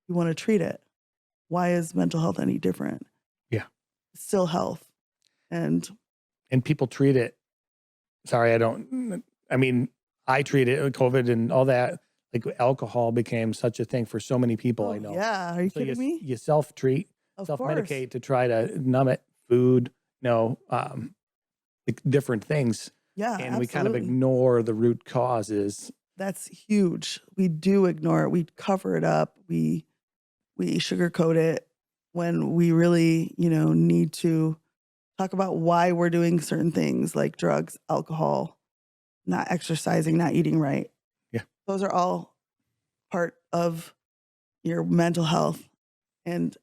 you want to treat it. Why is mental health any different? Yeah. It's still health. And people treat it. Sorry, I treat it, COVID and all that. Like alcohol became such a thing for so many people I know. Yeah. Are you kidding me? You self-treat, Of self-medicate course. to try to numb it, food, like different things. Yeah. And we kind of absolutely. ignore the root causes. That's huge. We do ignore it. We cover it up. We sugarcoat it when we really, need to talk about why we're doing certain things like drugs, alcohol, not exercising, not eating right. Yeah. Those are all part of your mental health. And,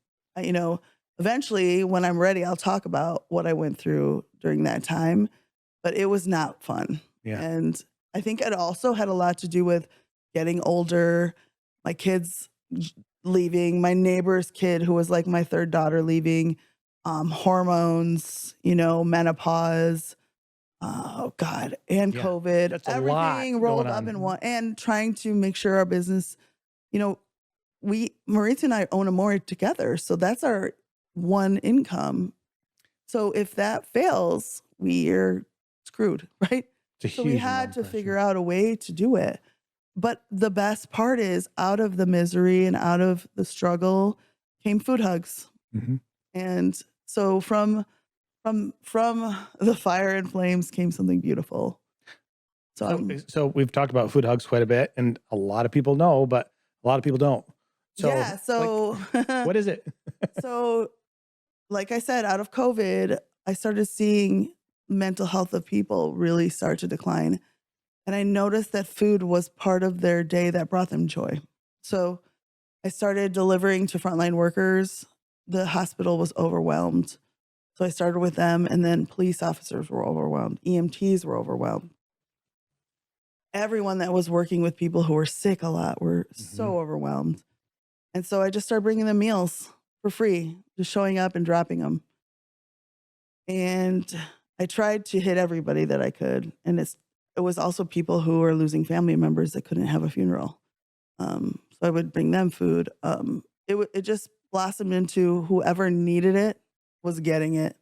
eventually when I'm ready, I'll talk about what I went through during that time, but it was not fun. Yeah. And I think it also had a lot to do with getting older, my kids leaving, my neighbor's kid who was like my third daughter leaving, hormones, menopause, oh God, and Yeah, COVID, that's a lot everything rolled going up on. in one, and trying to make sure our business, Maritza and I own Amore together. So that's our one income. So if that fails, we're screwed, right? It's a So we huge had amount to of pressure. figure out a way to do it. But the best part is out of the misery and out of the struggle came food hugs. Mm-hmm. And so from the fire and flames came something beautiful. So we've talked about food hugs quite a bit, and a lot of people know, but a lot of people don't. So, yeah. So what is it? So like I said, out of COVID, I started seeing mental health of people really start to decline. And I noticed that food was part of their day that brought them joy. So I started delivering to frontline workers. The hospital was overwhelmed. So I started with them, and then police officers were overwhelmed. EMTs were overwhelmed. Everyone that was working with people who were sick a lot were so overwhelmed. And so I just started bringing them meals for free, just showing up and dropping them. And I tried to hit everybody that I could. And it was also people who were losing family members that couldn't have a funeral. So I would bring them food. It just blossomed into whoever needed it was getting it.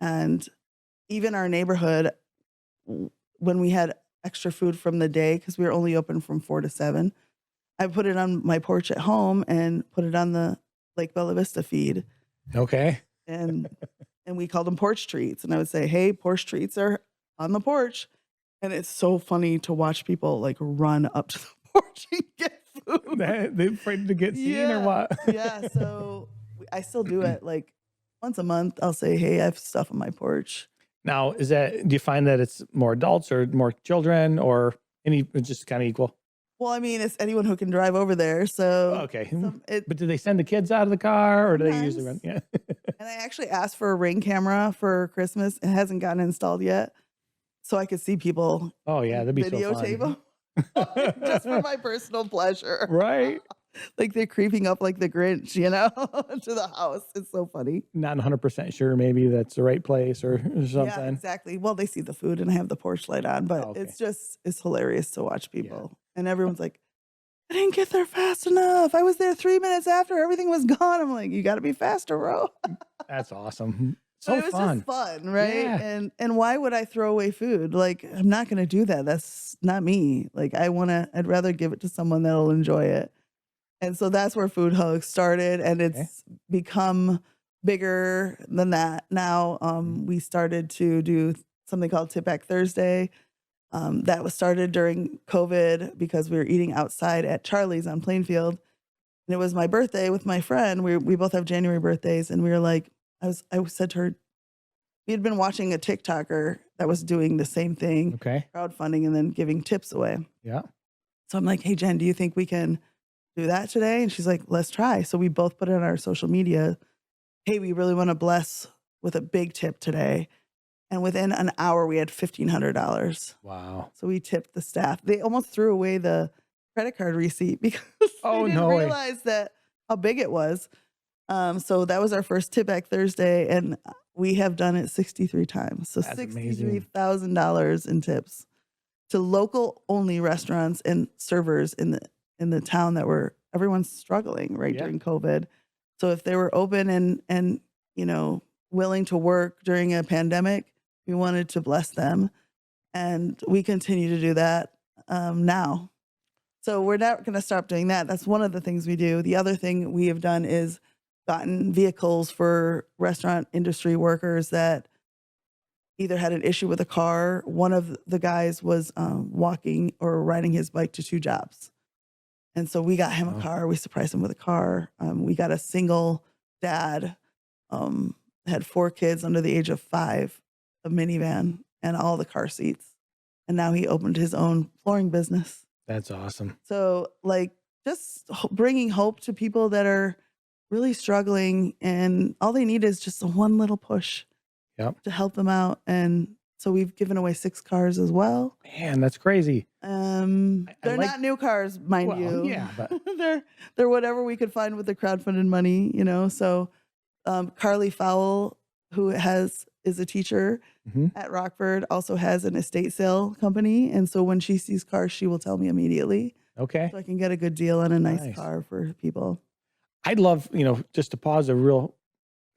And even our neighborhood, when we had extra food from the day, because we were only open from 4 to 7, I put it on my porch at home and put it on the Lake Bella Vista feed. Okay. And we called them porch treats. And I would say, hey, porch treats are on the porch. And it's so funny to watch people like run up to the porch and get food. They're afraid to get seen or what? Yeah. So I still do it like once a month. I'll say, hey, I have stuff on my porch. Now, do you find that it's more adults or more Oh, children or just kind of equal? Well, I mean, it's anyone who can drive over there. So Okay. But do they send the kids out of the car or do they usually run? Yeah. And I actually asked for a Ring camera for Christmas. It hasn't gotten installed yet. So I could see people Oh yeah, that'd be so videotape fun. them just for my personal pleasure. Right. Like they're creeping up like the Grinch, you know, to the house. It's so funny. Not 100% sure maybe that's the right place or Yeah, something. exactly. Well, they see the food and I have the porch light on, but Oh, okay. it's hilarious to watch people. And everyone's like, I didn't get there fast enough. I was there 3 minutes after everything was gone. I'm like, you got to be faster, bro. That's awesome. So So it was fun. just fun, right? Yeah. And why would I throw away food? Like, I'm not going to do that. That's not me. Like, I'd rather give it to someone that'll enjoy it. And so that's where Food Hugs started, and it's become bigger than that. Now, we started to do something called Tip Back Thursday. That was started during COVID because we were eating outside at Charlie's on Plainfield. And it was my birthday with my friend. We both have January birthdays, and we were like, I said to her, we had been watching a TikToker that was doing the same thing, Okay. crowdfunding and then giving tips away. Yeah. So I'm like, hey, Jen, do you think we can do that today? And she's like, let's try. So we both put it on our social media. Hey, we really want to bless with a big tip today. And within an hour, we had $1,500. Wow. So we tipped the staff. They almost threw away the credit card receipt because Oh, they didn't no way. realize that how big it was. So that was our first Tip Back Thursday, and we have done it 63 times. So That's amazing. $63,000 in tips to local only restaurants and servers in the town that everyone's struggling during COVID. So if they were open and willing to work during a pandemic, we wanted to bless them, and we continue to do that now. So we're not going to stop doing that. That's one of the things we do. The other thing we have done is gotten vehicles for restaurant industry workers that either had an issue with a car. One of the guys was walking or riding his bike to 2 jobs. And so we got him a car. We surprised him with a car. We got a single dad, had 4 kids under the age of 5, a minivan, and all the car seats. And now he opened his own flooring business. That's awesome. So just bringing hope to people that are really struggling, and all they need is just one little push to help them out. And so we've given away 6 cars as well. Man, that's crazy. They're not new cars, mind you. Yeah, but they're whatever we could find with the crowdfunded money, So Carly Fowle, who is a teacher at Rockford, also has an estate sale company. And so when she sees cars, she will tell me immediately. Okay. So I can get a good deal on a nice car for people. I'd love, just to pause a real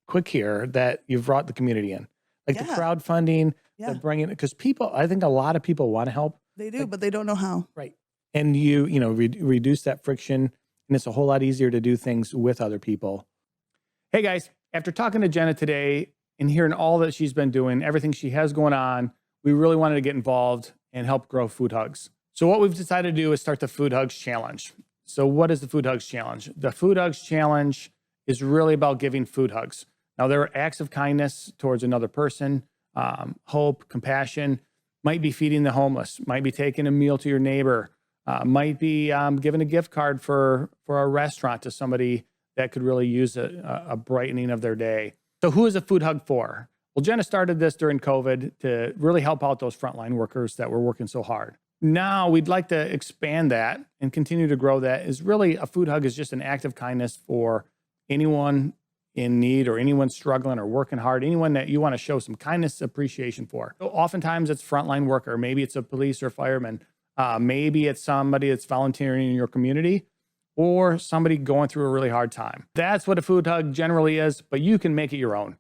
quick here that you've brought the community in, like the crowdfunding, the bringing, because I think a lot of people want to help. They do, but they don't know how. Right. And reduce that friction, and it's a whole lot easier to do things with other people. Hey guys, after talking to Jenna today and hearing all that she's been doing, everything she has going on, we really wanted to get involved and help grow Food Hugs. So what we've decided to do is start the Food Hugs Challenge. So what is the Food Hugs Challenge? The Food Hugs Challenge is really about giving food hugs. Now, there are acts of kindness towards another person, hope, compassion, might be feeding the homeless, might be taking a meal to your neighbor, might be giving a gift card for a restaurant to somebody that could really use a brightening of their day. So who is a food hug for? Well, Jenna started this during COVID to really help out those frontline workers that were working so hard. Now we'd like to expand that and continue to grow that. Is really a food hug is just an act of kindness for anyone in need or anyone struggling or working hard, anyone that you want to show some kindness, appreciation for. So oftentimes it's frontline worker. Maybe it's a police or fireman. Maybe it's somebody that's volunteering in your community or somebody going through a really hard time. That's what a food hug generally is, but you can make it your own.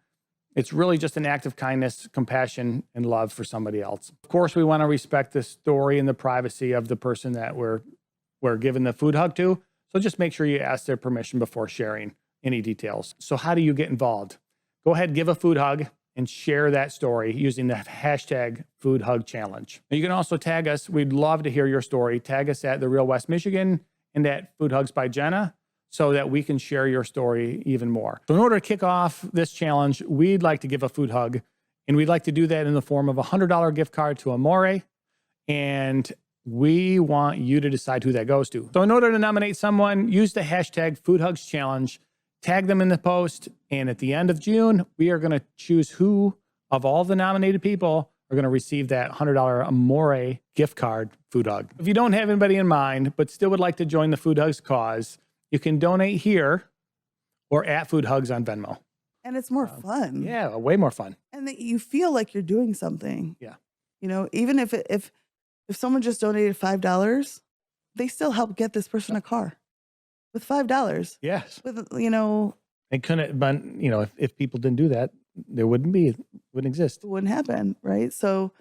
It's really just an act of kindness, compassion, and love for somebody else. Of course, we want to respect the story and the privacy of the person that we're giving the food hug to. So just make sure you ask their permission before sharing any details. So how do you get involved? Go ahead, give a food hug and share that story using the hashtag Food Hug Challenge. You can also tag us. We'd love to hear your story. Tag us at The Real West Michigan and at Food Hugs by Jenna so that we can share your story even more. So in order to kick off this challenge, we'd like to give a food hug, and we'd like to do that in the form of a $100 gift card to Amore, and we want you to decide who that goes to. So in order to nominate someone, use the hashtag Food Hugs Challenge, tag them in the post, and at the end of June, we are going to choose who of all the nominated people are going to receive that $100 Amore gift card food hug. If you don't have anybody in mind, but still would like to join the Food Hugs cause, you can donate here or at Food Hugs on Venmo. And it's more fun. Yeah, way more fun. And that you feel like you're doing something. Yeah. You know, even if someone just donated $5, they still help get this person a car with $5. Yes. With, you know, it couldn't, but you know, if people didn't do that, there wouldn't exist. It wouldn't happen, right? So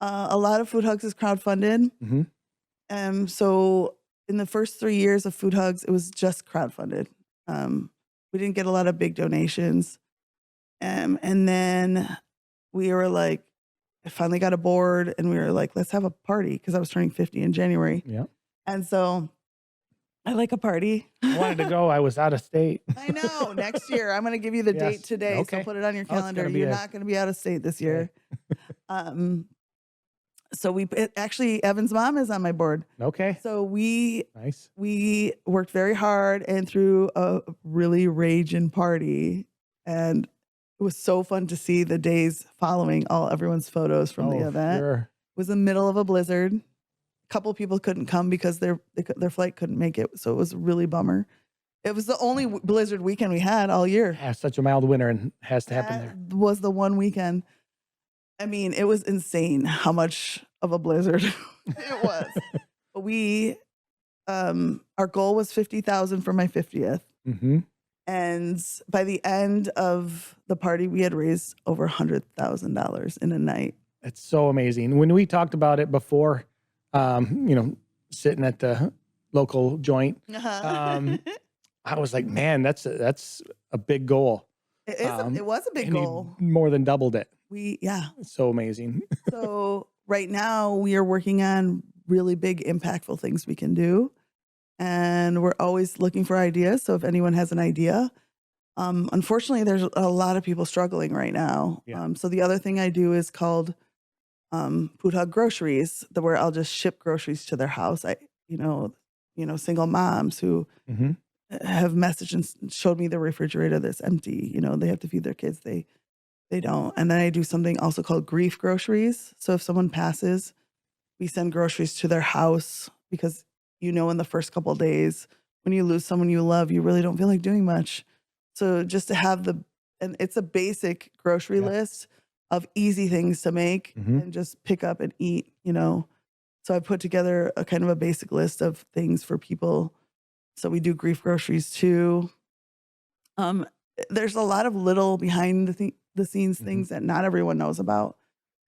a lot of Food Hugs is crowdfunded. Mm-hmm. So in the first 3 years of Food Hugs, it was just crowdfunded. We didn't get a lot of big donations. And then we were like, I finally got a board and we were like, let's have a party because I was turning 50 in January. Yeah. And so I like a party. I wanted to go. I was out of state. I know. Next year, I'm going to give you the date today. Okay. So put it on your Oh, it's calendar. gonna be You're not going to be out of state this year. So actually, Evan's mom is on my board. Okay. So Nice. we worked very hard and threw a really raging party. And it was so fun to see the days following everyone's photos from the event. Sure. It was the middle of a blizzard. A couple people couldn't come because their flight couldn't make it. So it was a really bummer. It was the only blizzard weekend we had all year. Yeah, such a mild winter and has to happen there. That was the one weekend. I mean, it was insane how much of a blizzard it was. But we, our goal was 50,000 for my 50th. Mm-hmm. And by the end of the party, we had raised over $100,000 in a night. It's so amazing. When we talked about it before, sitting at the local joint, I was like, man, that's a big goal. It was a big goal. More than doubled it. It's so amazing. So right now we are working on really big, impactful things we can do. And we're always looking for ideas. So if anyone has an idea, unfortunately, there's a lot of people struggling right now. Yeah. So the other thing I do is called Food Hug Groceries, where I'll just ship groceries to their house. Single moms who have messaged and showed me the refrigerator that's empty. You know, they have to feed their kids. They don't. And then I do something also called grief groceries. So if someone passes, we send groceries to their house because, in the first couple of days when you lose someone you love, you really don't feel like doing much. So just to have and it's a basic grocery list of easy things to make and just pick up and eat, So I put together a kind of a basic list of things for people. So we do grief groceries too. There's a lot of little behind the scenes things that not everyone knows about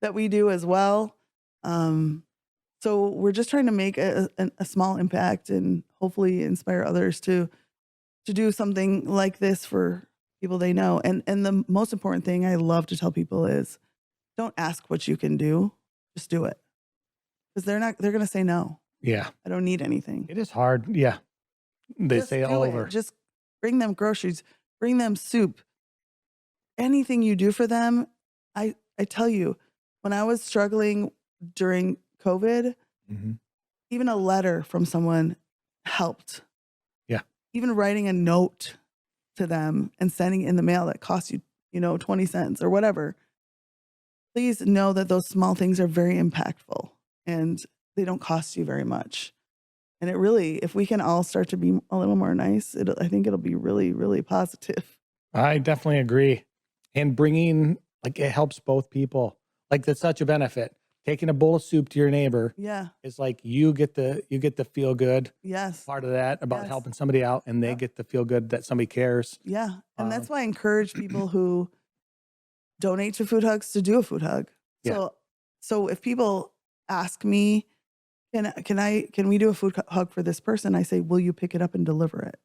that we do as well. So we're just trying to make a small impact and hopefully inspire others to do something like this for people they know. And the most important thing I love to tell people is don't ask what you can do, just do it. Because they're going to say no. Yeah. I don't need anything. It is hard. Yeah. They Just say it do all it. over. Just bring them groceries, bring them soup. Anything you do for them, I tell you, when I was struggling during COVID, even a letter from someone helped. Yeah. Even writing a note to them and sending it in the mail that costs you, 20 cents or whatever. Please know that those small things are very impactful and they don't cost you very much. And it really, if we can all start to be a little more nice, I think it'll be really, really positive. I definitely agree. And bringing, it helps both people. That's such a benefit. Taking a bowl of soup to your neighbor. Yeah. It's like you get the feel good. Yes. Part of that about helping somebody out, and they get the feel good that somebody cares. Yeah. And that's why I encourage people who donate to food hugs to do a food hug. Yeah. So if people ask me, can we do a food hug for this person? I say, will you pick it up and deliver it?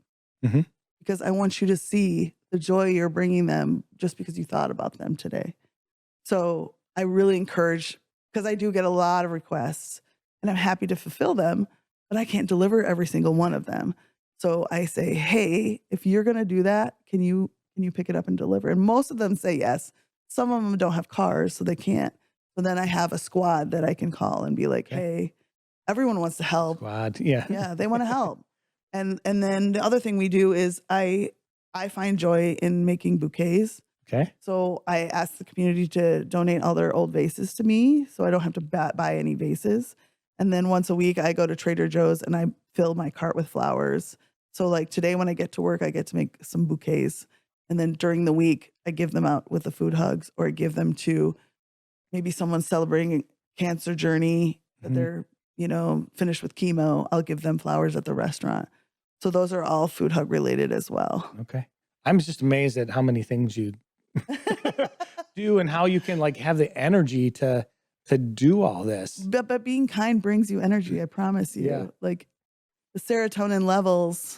Mm-hmm. Because I want you to see the joy you're bringing them just because you thought about them today. So I really encourage, because I do get a lot of requests and I'm happy to fulfill them, but I can't deliver every single one of them. So I say, hey, if you're going to do that, can you pick it up and deliver? And most of them say yes. Some of them don't have cars, so they can't. So then I have a squad that I can call and be like, Okay. hey, everyone wants to help. Squad. Yeah. Yeah, they want to help. And then the other thing we do is I find joy in making bouquets. Okay. So I ask the community to donate all their old vases to me, so I don't have to buy any vases. And then once a week, I go to Trader Joe's and I fill my cart with flowers. So like today when I get to work, I get to make some bouquets. And then during the week, I give them out with the food hugs, or I give them to maybe someone celebrating a cancer journey that they're, finished with chemo. I'll give them flowers at the restaurant. So those are all food hug related as well. Okay. I'm just amazed at how many things you do and how you can like have the energy to do all this. But being kind brings you energy, I promise you. Yeah. Like the serotonin levels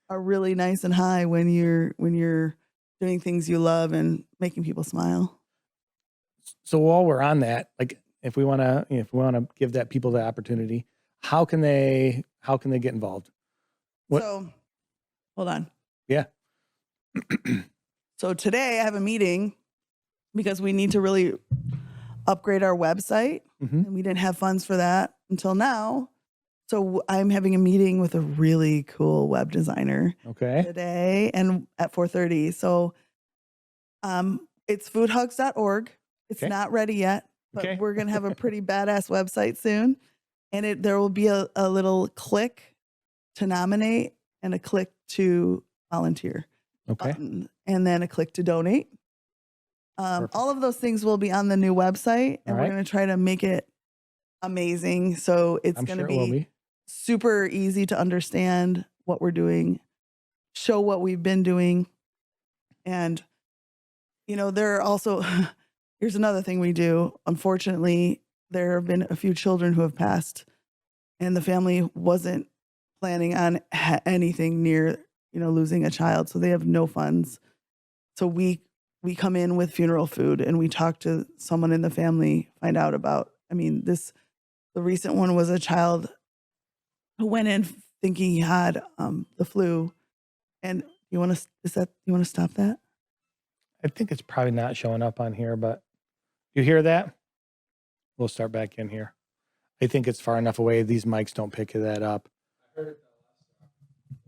are really nice and high when you're doing things you love and making people smile. So while we're on that, like if we want to give that people the opportunity, how can they get involved? What? So hold on. Yeah. So today I have a meeting because we need to really upgrade our website, and we didn't have funds for that until now. So I'm having a meeting with a really cool web designer today and at 4:30. So it's foodhugs.org. It's not ready yet, but we're going to have a pretty badass website soon. And there will be a little click to nominate and a click to volunteer button, and then a click to donate. All of those things will be on the new website, and we're going to try to make it amazing. So it's going to be super easy to understand what we're doing, show what we've been doing. And, there are also, here's another thing we do. Unfortunately, there have been a few children who have passed, and the family wasn't planning on anything near, losing a child. So they have no funds. So we come in with funeral food and we talk to someone in the family, find out about, the recent one was a child who went in thinking he had the flu. And you want to stop that? I think it's probably not showing up on here, but you hear that? We'll start back in here. I think it's far enough away. These mics don't pick that up.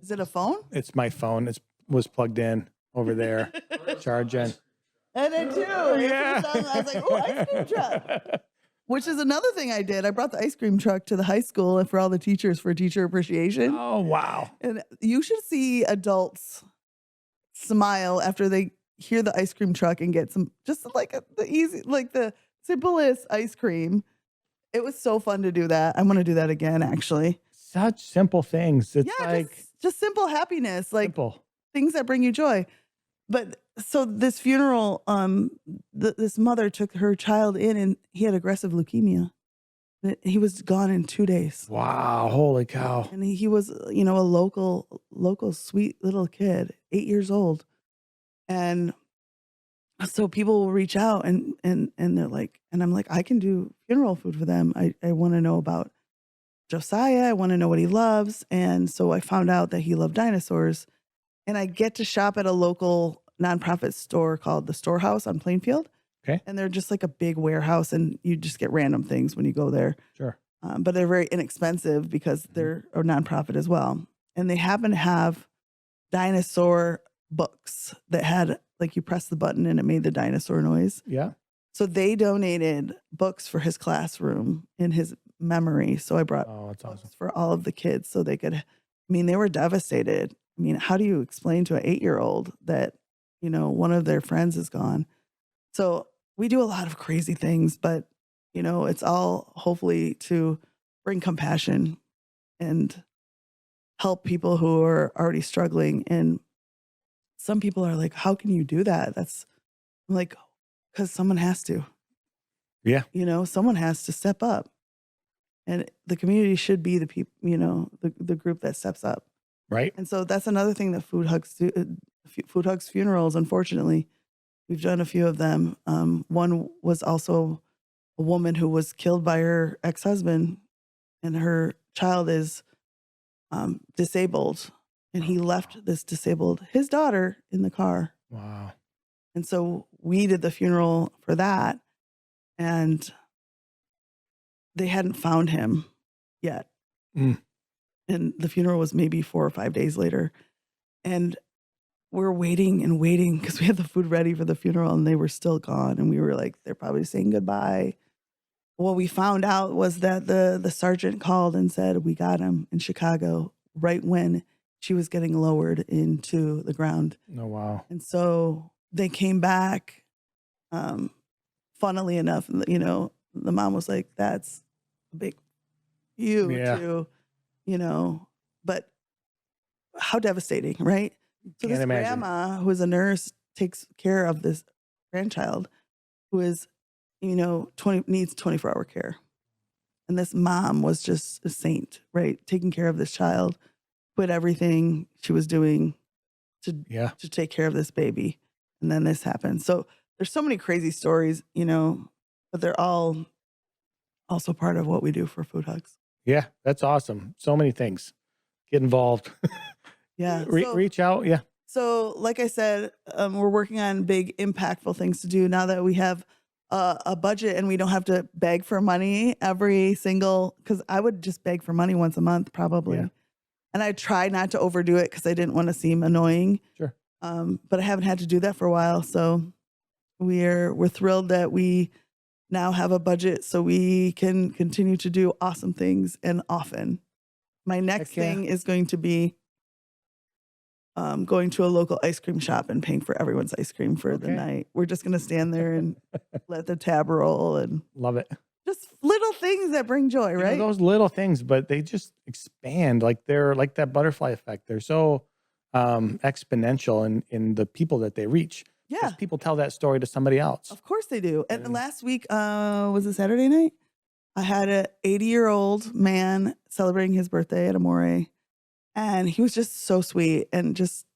Is it a phone? It's my phone. It was plugged in over there, charging. And then too. Yeah. I was like, oh, ice cream truck. Which is another thing I did. I brought the ice cream truck to the high school and for all the teachers for teacher appreciation. Oh, wow. And you should see adults smile after they hear the ice cream truck and get some, just like the simplest ice cream. It was so fun to do that. I'm going to do that again, actually. Such simple things. It's just simple happiness, like simple things that bring you joy. But so this funeral, this mother took her child in and he had aggressive leukemia. He was gone in 2 days. Wow. Holy cow. And he was, a local sweet little kid, 8 years old. And so people will reach out and they're like, and I'm like, I can do funeral food for them. I want to know about Josiah. I want to know what he loves. And so I found out that he loved dinosaurs. And I get to shop at a local nonprofit store called The Storehouse on Plainfield. Okay. And they're just like a big warehouse and you just get random things when you go there. Sure. But they're very inexpensive because they're a nonprofit as well. And they happen to have dinosaur books that had, like, you press the button and it made the dinosaur noise. Yeah. So they donated books for his classroom in his memory. So I brought that's awesome. for all of the kids so they could, they were devastated. How do you explain to an 8-year-old that, one of their friends is gone? So we do a lot of crazy things, but, it's all hopefully to bring compassion and help people who are already struggling. And some people are like, how can you do that? I'm like, because someone has to, Yeah. someone has to step up, and the community should be the people, the group that steps up. Right. And so that's another thing that Food Hugs do. Food Hugs funerals, unfortunately, we've done a few of them. One was also a woman who was killed by her ex-husband, and her child is disabled, and he left his daughter in the car. Wow. And so we did the funeral for that, and they hadn't found him yet. Mm. And the funeral was maybe 4 or 5 days later. And we're waiting and waiting because we had the food ready for the funeral, and they were still gone. And we were like, they're probably saying goodbye. What we found out was that the sergeant called and said, we got him in Chicago right when she was getting lowered into the ground. Oh, wow. And so they came back. Funnily enough, the mom was like, that's big, you too, but how devastating, right? So Can't this imagine. grandma, who is a nurse, takes care of this grandchild who is, needs 24-hour care. And this mom was just a saint, right? Taking care of this child, quit everything she was doing to take care of this baby. And then this happened. So there's so many crazy stories, but they're all also part of what we do for Food Hugs. Yeah, that's awesome. So many things. Get involved. Yeah. Reach out. Yeah. So like I said, we're working on big, impactful things to do now that we have a budget and we don't have to beg for money because I would just beg for money once a month probably. Yeah. And I try not to overdo it because I didn't want to seem annoying. Sure. But I haven't had to do that for a while. So we're thrilled that we now have a budget so we can continue to do awesome things and often. My next thing is going to be going to a local ice cream shop and paying for everyone's ice cream for the night. We're just going to stand there and let the tab roll and love it. Just little things that bring joy, right? Those little things, but they just expand. Like they're like that butterfly effect. They're so exponential in the people that they reach. Yeah. Because people tell that story to somebody else. Of course they do. And last week, was it Saturday night? I had an 80-year-old man celebrating his birthday at Amore. And he was just so sweet and just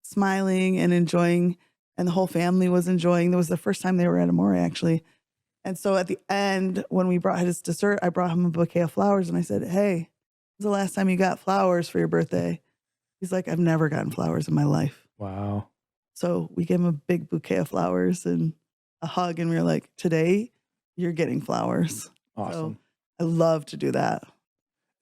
smiling and enjoying. And the whole family was enjoying. It was the first time they were at Amore, actually. And so at the end, when we brought his dessert, I brought him a bouquet of flowers. And I said, hey, when's the last time you got flowers for your birthday? He's like, I've never gotten flowers in my life. Wow. So we gave him a big bouquet of flowers and a hug. And we were like, today, you're getting flowers. Awesome. So I love to do that.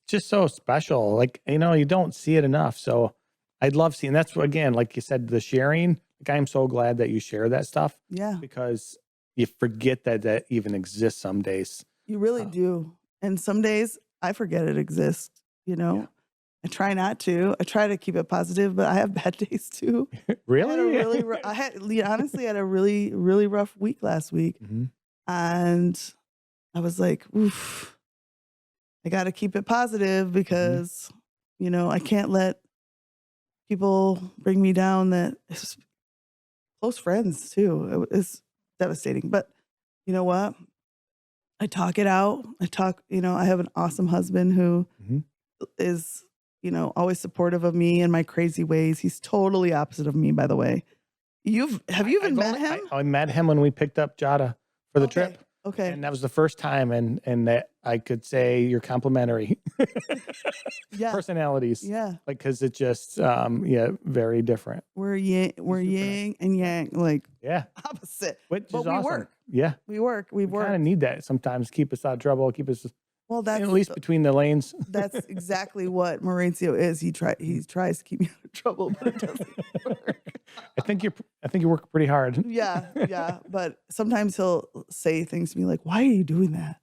Just so special. Like, you don't see it enough. So I'd love seeing, that's what, again, like you said, the sharing, like I'm so glad that you share that stuff. Yeah. Because you forget that even exists some days. You really do. And some days I forget it exists, Yeah. I try not to. I try to keep it positive, but I have bad days too. Really? Honestly had a really, really rough week last week. Mm-hmm. And I was like, oof, I got to keep it positive because, I can't let people bring me down that is close friends too. It's devastating, but you know what? I talk it out. I have an awesome husband who is, always supportive of me and my crazy ways. He's totally opposite of me, by the way. Have you even met him? I met him when we picked up Jada for the trip. Okay. And that was the first time, and that I could say you're complimentary. Yeah. Personalities. Yeah. Like, because it's just, very different. We're yin and yang, like opposite. Which but is we awesome. work. Yeah. We work. We kind of need that sometimes. Keep us out of trouble. Keep us that's at least between the lanes. That's exactly what Maurizio is. He tries to keep me out of trouble, but it doesn't work. I think you work pretty hard. Yeah. But sometimes he'll say things to me like, "Why are you doing that?"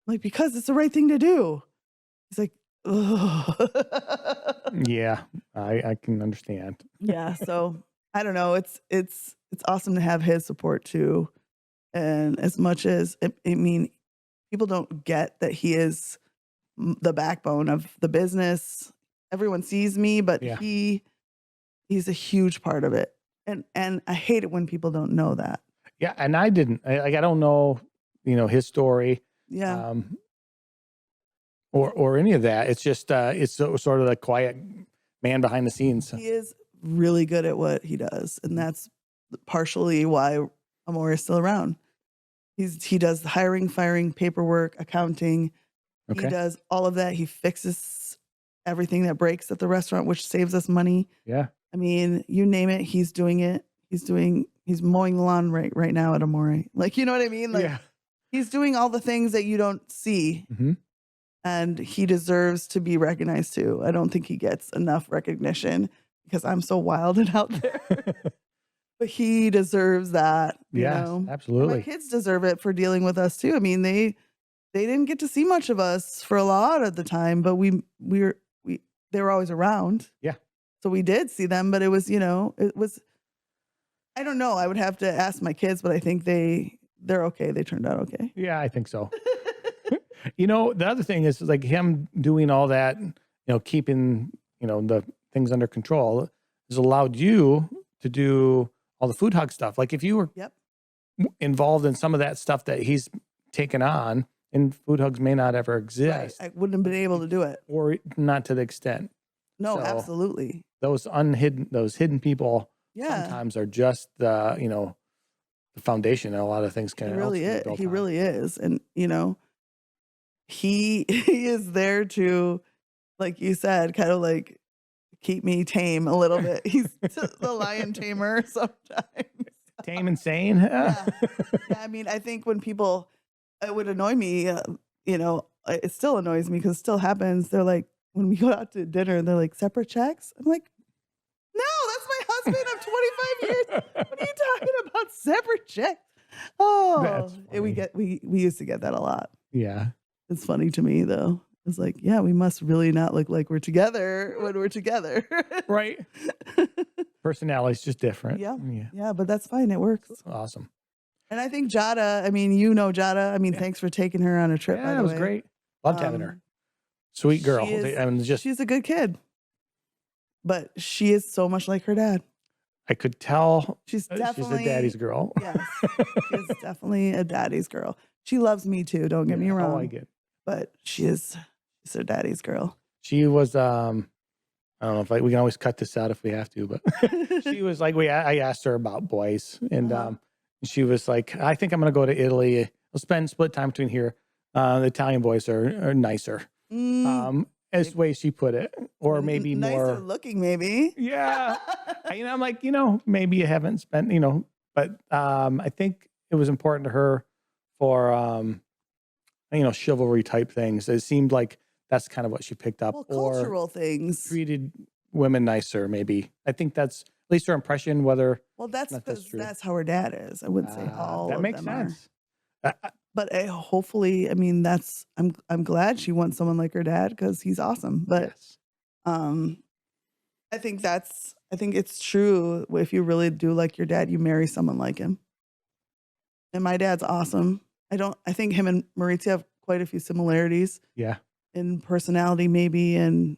I'm like, because it's the right thing to do. He's like, ugh. Yeah, I can understand. Yeah. So I don't know. It's awesome to have his support too. And as much as people don't get that he is the backbone of the business. Everyone sees me, but he's a huge part of it. And I hate it when people don't know that. Yeah, and I didn't. I don't know, his story, Yeah. um, or any of that. It's just it's sort of the quiet man behind the scenes. He is really good at what he does, and that's partially why Amore is still around. He does the hiring, firing, paperwork, accounting. He Okay. does all of that. He fixes everything that breaks at the restaurant, which saves us money. Yeah. I mean, you name it, he's doing it. He's mowing the lawn right now at Amore. Like, you know what I mean? Like Yeah. he's doing all the things that you don't see, Hmm. and he deserves to be recognized too. I don't think he gets enough recognition because I'm so wild and out there. But he deserves that, Yes, And my absolutely. kids deserve it for dealing with us too. I mean, they didn't get to see much of us for a lot of the time, but they were always around. Yeah. So we did see them, but it was, I don't know. I would have to ask my kids, but I think they're okay. They turned out okay. Yeah, I think so. The other thing is like him doing all that, keeping, the things under control has allowed you to do all the food hug stuff. Like if you were Yep. involved in some of that stuff that he's taken on, and food hugs may not ever Right. exist, I wouldn't have been able to do it. or not to the extent. No, So absolutely. those hidden people Yeah. sometimes are just the foundation. And a lot of things He can really ultimately be is. built He on. really is. And he is there to, like you said, kind of like keep me tame a little bit. He's the lion tamer sometimes. Tame and sane. Yeah. Yeah, I mean, I think when people, it would annoy me, it still annoys me because it still happens. They're like, when we go out to dinner, they're like, separate checks. I'm like, no, that's my husband of 25 years. What are you talking about? Separate checks. Oh, That's and funny. we used to get that a lot. Yeah. It's funny to me though. It's like, yeah, we must really not look like we're together when we're together. Right. Personality's just different. Yeah. Yeah. Yeah, but that's fine. It works. Awesome. And I think Jada, I mean, Jada. I mean, Yeah. thanks for taking her on a trip, by Yeah, the it was way. great. Loved having her. Sweet girl. She's a good kid. But she is so much like her dad. I could tell She's she's definitely a daddy's girl. Yes. She's definitely a daddy's girl. She loves me too, don't get me Yeah. wrong. Oh, I get. But she's her daddy's girl. She was I don't know if we can always cut this out if we have to, but she was like I asked her about boys, and she was like, I think I'm gonna go to Italy. We'll split time between here. The Italian boys are nicer. As the way she put it, or maybe nicer more looking, maybe. Yeah. I'm like, maybe you haven't spent, but I think it was important to her for chivalry type things. It seemed like that's kind of what she picked up. Well, or cultural things. treated women nicer, maybe. I think that's at least her impression, whether Well, that's not that's because true. that's how her dad is. I wouldn't say all That of makes them are. sense. But hopefully, I mean, I'm glad she wants someone like her dad because he's awesome. But Yes. I think it's true. If you really do like your dad, you marry someone like him. And my dad's awesome. I think him and Maurizio have quite a few similarities Yeah. in personality, maybe, and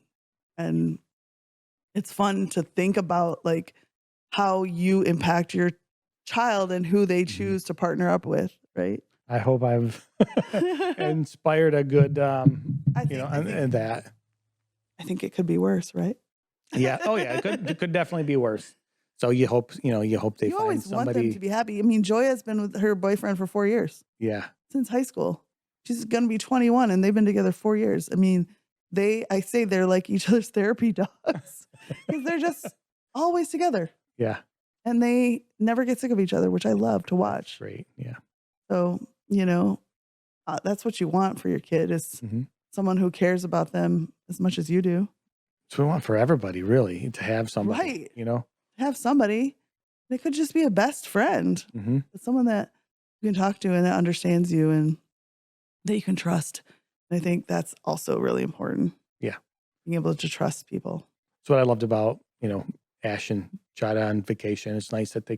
it's fun to think about like how you impact your child and who they choose to partner up with, right? I hope I've inspired a good, think- and that. I think it could be worse, right? Yeah. Oh, yeah. It could definitely be worse. So you hope they You find always want them somebody. to be happy. I mean, Joya's been with her boyfriend for 4 years Yeah. since high school. She's going to be 21 and they've been together 4 years. I mean, I say they're like each other's therapy dogs because they're just always together Yeah. and they never get sick of each other, which I love to watch. Great. Yeah. So, that's what you want for your kid is Mhm. someone who cares about them as much as you do. So we want for everybody, really, to have somebody, Right. Have somebody. It could just be a best friend. Mhm. Someone that you can talk to and that understands you and that you can trust. And I think that's also really important. Yeah. Being able to trust people. That's what I loved about, Ash and Jada on vacation. It's nice that they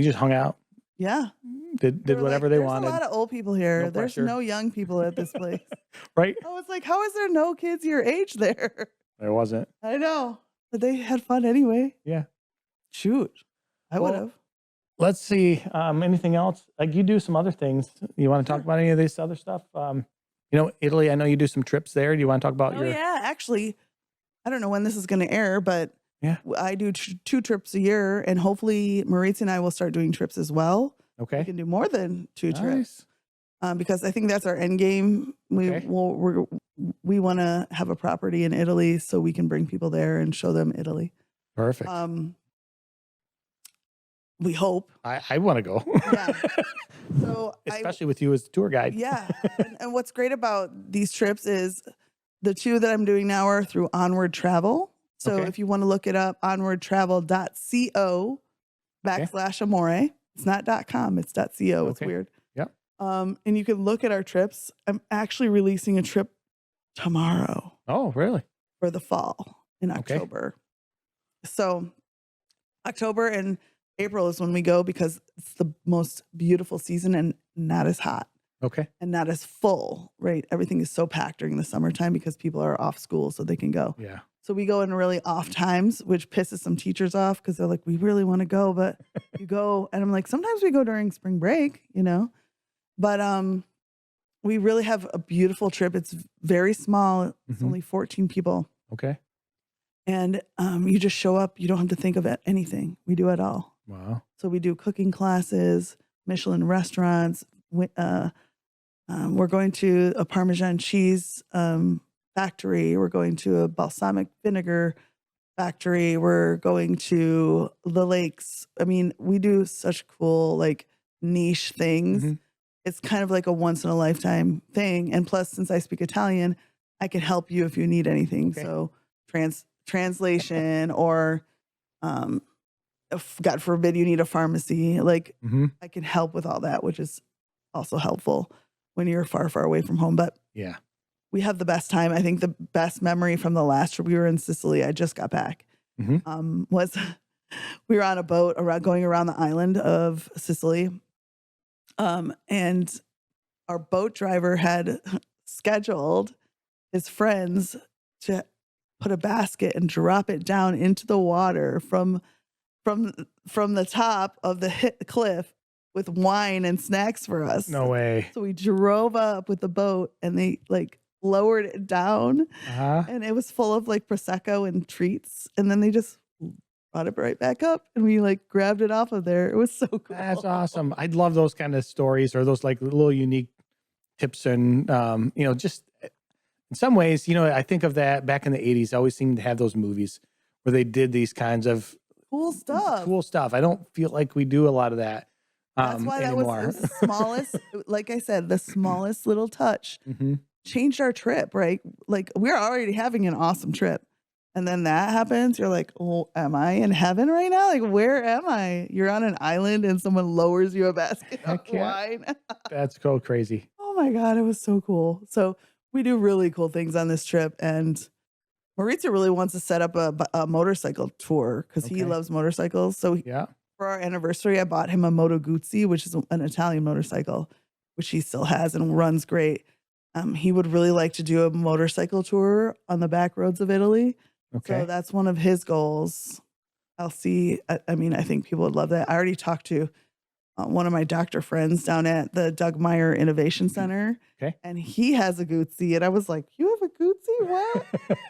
just hung out, Yeah. did They were whatever like, they There's wanted. a lot of old people here. No There's pressure. no young people at this place. Right? I was like, how is there no kids your age there? There wasn't. I know. But they had fun anyway. Yeah. Shoot. I would Well, have. Let's see. Anything else? Like you do some other things. You want to talk Sure. about any of this other stuff? Italy, I know you do some trips there. Do you want to talk about Oh yeah, actually, I don't know when this is going to air, but yeah. I do 2 trips a year, and hopefully Maritza and I will start doing trips as well. We Okay. can do more than 2 trips, Nice. because I think that's our end game. Okay. We want to have a property in Italy so we can bring people there and show them Italy. Perfect. We hope. I want to go. Yeah. So Especially with you as the tour guide. yeah. And what's great about these trips is the 2 that I'm doing now are through Onward Travel. So Okay. if you want to look it up, onwardtravel.co/amore. It's not .com, it's .co. It's Okay. weird. Yep. And you can look at our trips. I'm actually releasing a trip tomorrow Oh, really? for the fall in Okay. October. So October and April is when we go because it's the most beautiful season and not as hot Okay. and not as full, right? Everything is so packed during the summertime because people are off school so they can go. Yeah. So we go in really off times, which pisses some teachers off because they're like, we really want to go, but you go. And I'm like, sometimes we go during spring break, but we really have a beautiful trip. It's very small. It's Mhm. only 14 people. Okay. And you just show up. You don't have to think of anything. We do it all. Wow. So we do cooking classes, Michelin restaurants. We're going to a Parmesan cheese factory. We're going to a balsamic vinegar factory. We're going to the lakes. I mean, we do such cool, like niche things. Mhm. It's kind of like a once in a lifetime thing. And plus, since I speak Italian, I can help you if you need anything. Okay. So translation or, if, God forbid, you need a pharmacy. Like Mhm. I can help with all that, which is also helpful when you're far, far away from home. But Yeah. we have the best time. I think the best memory from the last trip we were in Sicily, I just got back, was we were on a boat going around the island of Sicily. And our boat driver had scheduled his friends to put a basket and drop it down into the water from the top of the cliff with wine and snacks for us. No way. So we drove up with the boat and they like lowered it down and it was full of like prosecco and treats, and then they just brought it right back up and we like grabbed it off of there. It was so cool. That's awesome. I'd love those kind of stories or those like little unique tips and just in some ways, I think of that back in the 80s. I always seemed to have those movies where they did these kinds of Cool stuff. I don't feel like we do a lot of that That's why that was anymore. the smallest, like I said, the smallest little touch Mhm. changed our trip, right? Like we're already having an awesome trip. And then that happens. You're like, oh, am I in heaven right now? Like, where am I? You're on an island and someone lowers you a basket of Heck yeah. wine. That's so crazy. Oh my God, it was so cool. So we do really cool things on this trip. And Maurizio really wants to set up a motorcycle tour because he Okay. loves motorcycles. So Yeah. for our anniversary, I bought him a Moto Guzzi, which is an Italian motorcycle, which he still has and runs great. He would really like to do a motorcycle tour on the back roads of Italy. Okay. So that's one of his goals. I'll see. I mean, I think people would love that. I already talked to one of my doctor friends down at the Doug Meyer Innovation Center. Okay. And he has a Guzzi. And I was like, you have a Guzzi? What?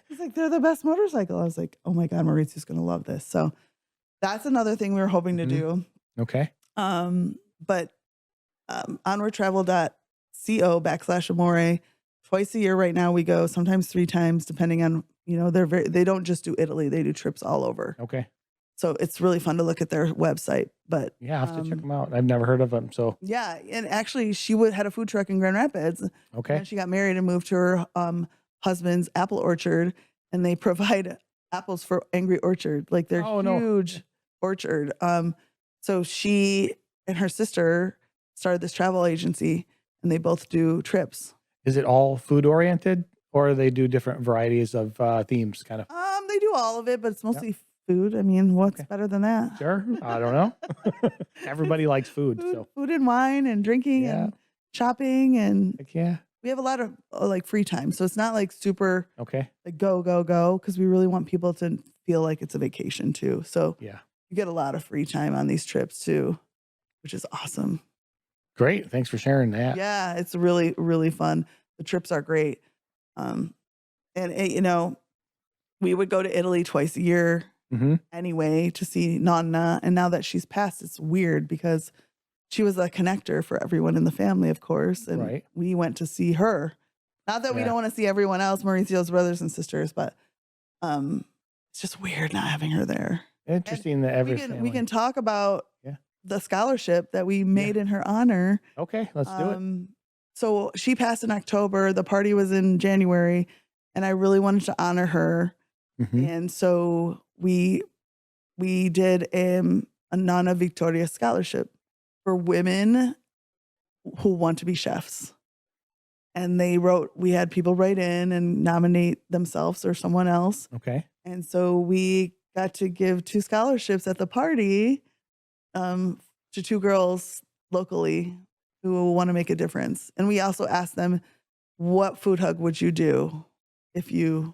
He's like, they're the best motorcycle. I was like, oh my God, Maurizio's going to love this. So that's another thing we were hoping to do. Okay. But onwardtravel.co/amore. Twice a year right now we go, sometimes 3 times, depending on, they don't just do Italy, they do trips all over. Okay. So it's really fun to look at their website. But Yeah, I have to check them out. I've never heard of them. So yeah, and actually she had a food truck in Grand Rapids. okay. And she got married and moved to her husband's apple orchard, and they provide apples for Angry Orchard. Like they're huge orchard. So she and her sister started this travel agency, and they both do trips. Is it all food oriented, or they do different varieties of themes? Kind of. They do all of it, but it's mostly food. I mean, what's better than that? Sure. I don't know. Everybody likes food. So Food and wine and drinking and shopping, and heck yeah. we have a lot of like free time. So it's not like super Okay. like go, because we really want people to feel like it's a vacation too. So Yeah. you get a lot of free time on these trips too. which is awesome. Great. Thanks for sharing that. Yeah, it's really, really fun. The trips are great. Um, and we would go to Italy twice a year Hmm. anyway to see Nonna. And now that she's passed, it's weird because she was a connector for everyone in the family, of course. And Right. we went to see her. Not that we Yeah. don't want to see everyone else, Mauricio's brothers and sisters, but it's just weird not having her there. And Interesting that we every can family. talk about Yeah. the scholarship that we made in her honor. Okay. Let's do it. So she passed in October. The party was in January, and I really wanted to honor her. Hmm. And so we did a Nonna Victoria scholarship for women who want to be chefs. And we had people write in and nominate themselves or someone else. Okay. And so we got to give 2 scholarships at the party to 2 girls locally who want to make a difference. And we also asked them, what food hug would you do if you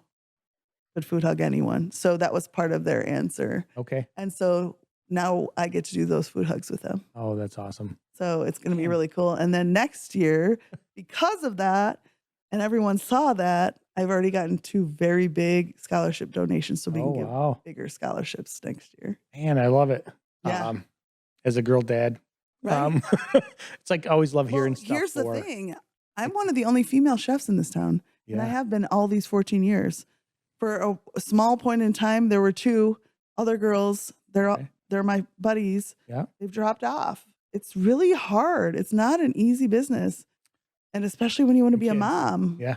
could food hug anyone? So that was part of their answer. Okay. And so now I get to do those food hugs with them. Oh, that's awesome. So it's going to be Man. really cool. And then next year, because of that, and everyone saw that, I've already gotten 2 very big scholarship donations. So we Oh, can give wow. bigger scholarships next year. Man, I love it. Yeah. As a girl dad, Right? it's like I always love hearing stuff. Here's the thing. I'm one of the only female chefs in this town. And I Yeah. have been all these 14 years. For a small point in time, there were 2 other girls. Okay. They're my buddies. Yeah. They've dropped off. It's really hard. It's not an easy business. And especially when you want to be a Kids. mom. Yeah.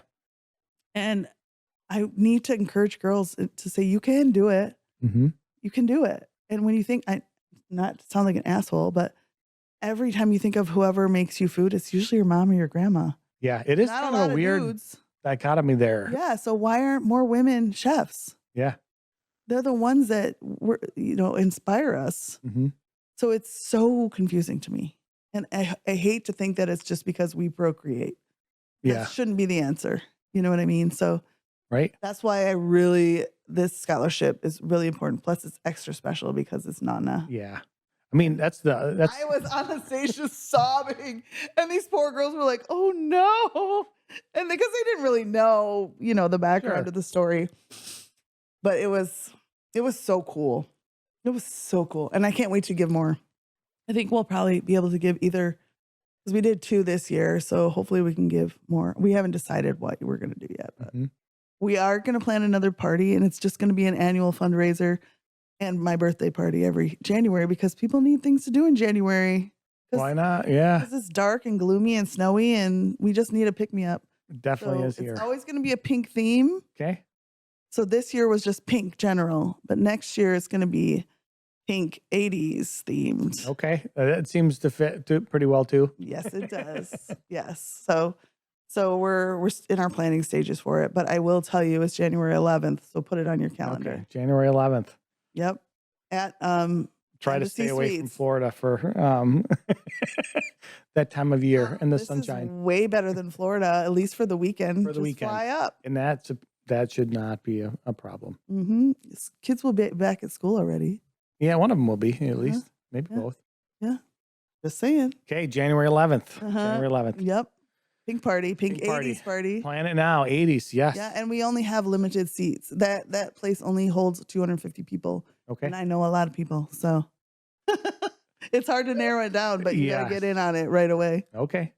And I need to encourage girls to say, you can do it. Hmm. You can do it. And when you think, not to sound like an asshole, but every time you think of whoever makes you food, it's usually your mom or your grandma. Yeah. It is Not kind a of lot a weird dudes. dichotomy there. Yeah. So why aren't more women chefs? Yeah. They're the ones that inspire us. Hmm. So it's so confusing to me. And I hate to think that it's just because we procreate. Yeah. That shouldn't be the answer. You know what I mean? So Right. that's why this scholarship is really important. Plus it's extra special because it's Nana. Yeah. I mean, that's I was on the stage just sobbing. And these poor girls were like, oh no. And because they didn't really know, the background Sure. of the story. But it was so cool. It was so cool. And I can't wait to give more. I think we'll probably be able to give either, because we did 2 this year. So hopefully we can give more. We haven't decided what we're going to do yet, but Mhm. we are going to plan another party, and it's just going to be an annual fundraiser and my birthday party every January because people need things to do in January. Why not? Yeah. Because it's dark and gloomy and snowy, and we just need a pick me up. It definitely So is here. it's always going to be a pink theme. Okay. So this year was just pink general, but next year it's going to be pink 80s themed. Okay. That seems to fit pretty well too. Yes, it does. Yes. So we're in our planning stages for it, but I will tell you it's January 11th, so put it on your calendar. Okay. January 11th. Yep. At Try to Embassy stay away from Suites. Florida for that time of year in the This sunshine. is way better than Florida, at least for the weekend. For the Just weekend. fly up. And that should not be a problem. Mm-hmm. Kids will be back at school already. Yeah, one of them will be at least. Maybe Yeah. both. Yeah. Just saying. Okay, January 11th. Uh-huh. January 11th. Yep. Pink party, pink Pink party. 80s party. Plan it now. 80s. Yes. Yeah, and we only have limited seats. That place only holds 250 people. Okay. And I know a lot of people, so it's hard to narrow it down, but you gotta Yes. get in on it right away. Okay.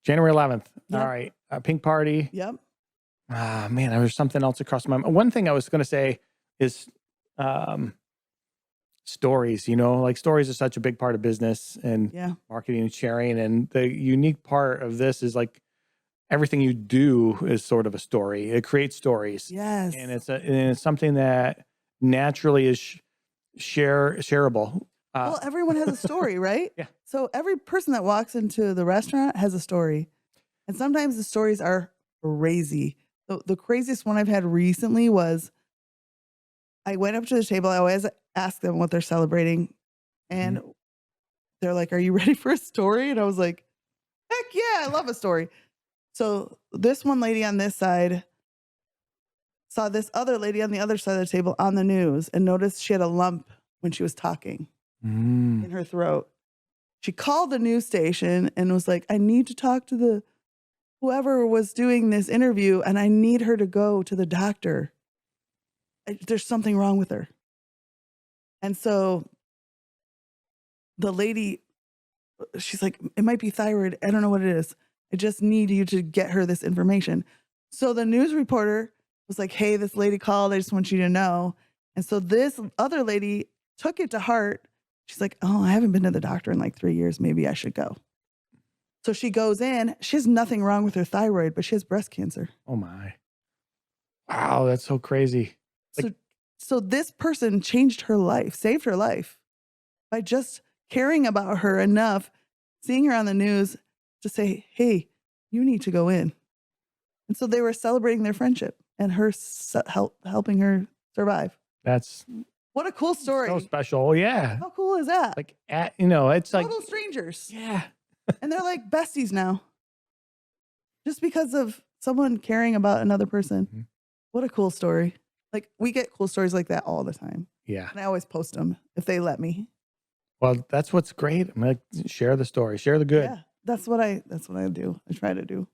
January 11th. Yep. All right. Pink party. Yep. Ah, man, there was something else across my mind. One thing I was going to say is stories, like stories are such a big part of business and Yeah. marketing and sharing. And the unique part of this is like everything you do is sort of a story. It creates stories. Yes. And it's something that naturally is shareable. Well, everyone has a story, right? Yeah. So every person that walks into the restaurant has a story. And sometimes the stories are crazy. The craziest one I've had recently was I went up to the table. I always ask them what they're celebrating. And they're like, are you ready for a story? And I was like, heck yeah, I love a story. So this one lady on this side saw this other lady on the other side of the table on the news and noticed she had a lump when she was talking in her throat. She called the news station and was like, I need to talk to the whoever was doing this interview, and I need her to go to the doctor. There's something wrong with her. And so the lady, she's like, it might be thyroid. I don't know what it is. I just need you to get her this information. So the news reporter was like, hey, this lady called. I just want you to know. And so this other lady took it to heart. She's like, oh, I haven't been to the doctor in like 3 years. Maybe I should go. So she goes in. She has nothing wrong with her thyroid, but she has breast cancer. Oh my. Wow, that's so crazy. Like, so this person changed her life, saved her life by just caring about her enough, seeing her on the news to say, hey, you need to go in. And so they were celebrating their friendship and her helping her survive. that's What a cool story. so special. Yeah. How cool is that? Like, it's like, Total strangers. yeah. And they're like besties now. Just because of someone caring about another person. Mhm. What a cool story. Like, we get cool stories like that all the time. Yeah. And I always post them if they let me. Well, that's what's great. I'm like, share the story, share the good. Yeah, that's what I do. I try to do.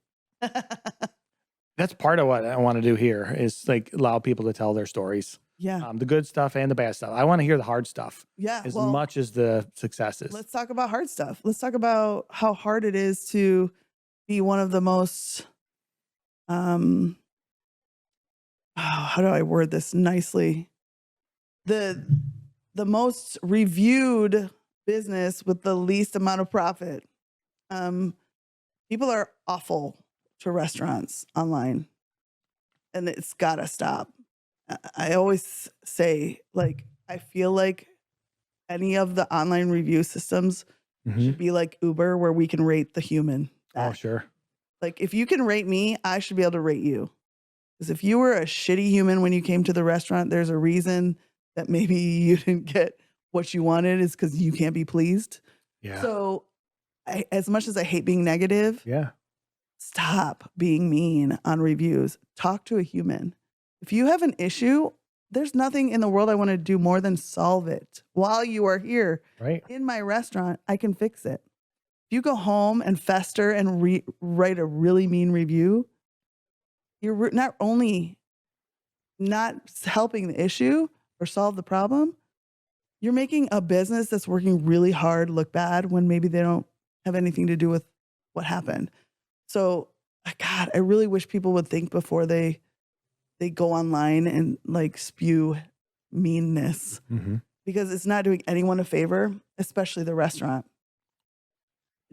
That's part of what I want to do here is like allow people to tell their stories. Yeah. The good stuff and the bad stuff. I want to hear the hard stuff Yeah. as Well, much as the successes. let's talk about hard stuff. Let's talk about how hard it is to be one of the most, how do I word this nicely? The most reviewed business with the least amount of profit. People are awful to restaurants online, and it's gotta stop. I always say, like, I feel like any of the online review systems Mhm. should be like Uber, where we can rate the human. Oh, sure. Like, if you can rate me, I should be able to rate you. Because if you were a shitty human when you came to the restaurant, there's a reason that maybe you didn't get what you wanted, is because you can't be pleased. Yeah. So, as much as I hate being negative, Yeah. stop being mean on reviews. Talk to a human. If you have an issue, there's nothing in the world I want to do more than solve it while you are here Right. in my restaurant. I can fix it. If you go home and fester and write a really mean review, you're not only not helping the issue or solve the problem, you're making a business that's working really hard look bad when maybe they don't have anything to do with what happened. So, God, I really wish people would think before they go online and like spew meanness, Mhm. because it's not doing anyone a favor, especially the restaurant.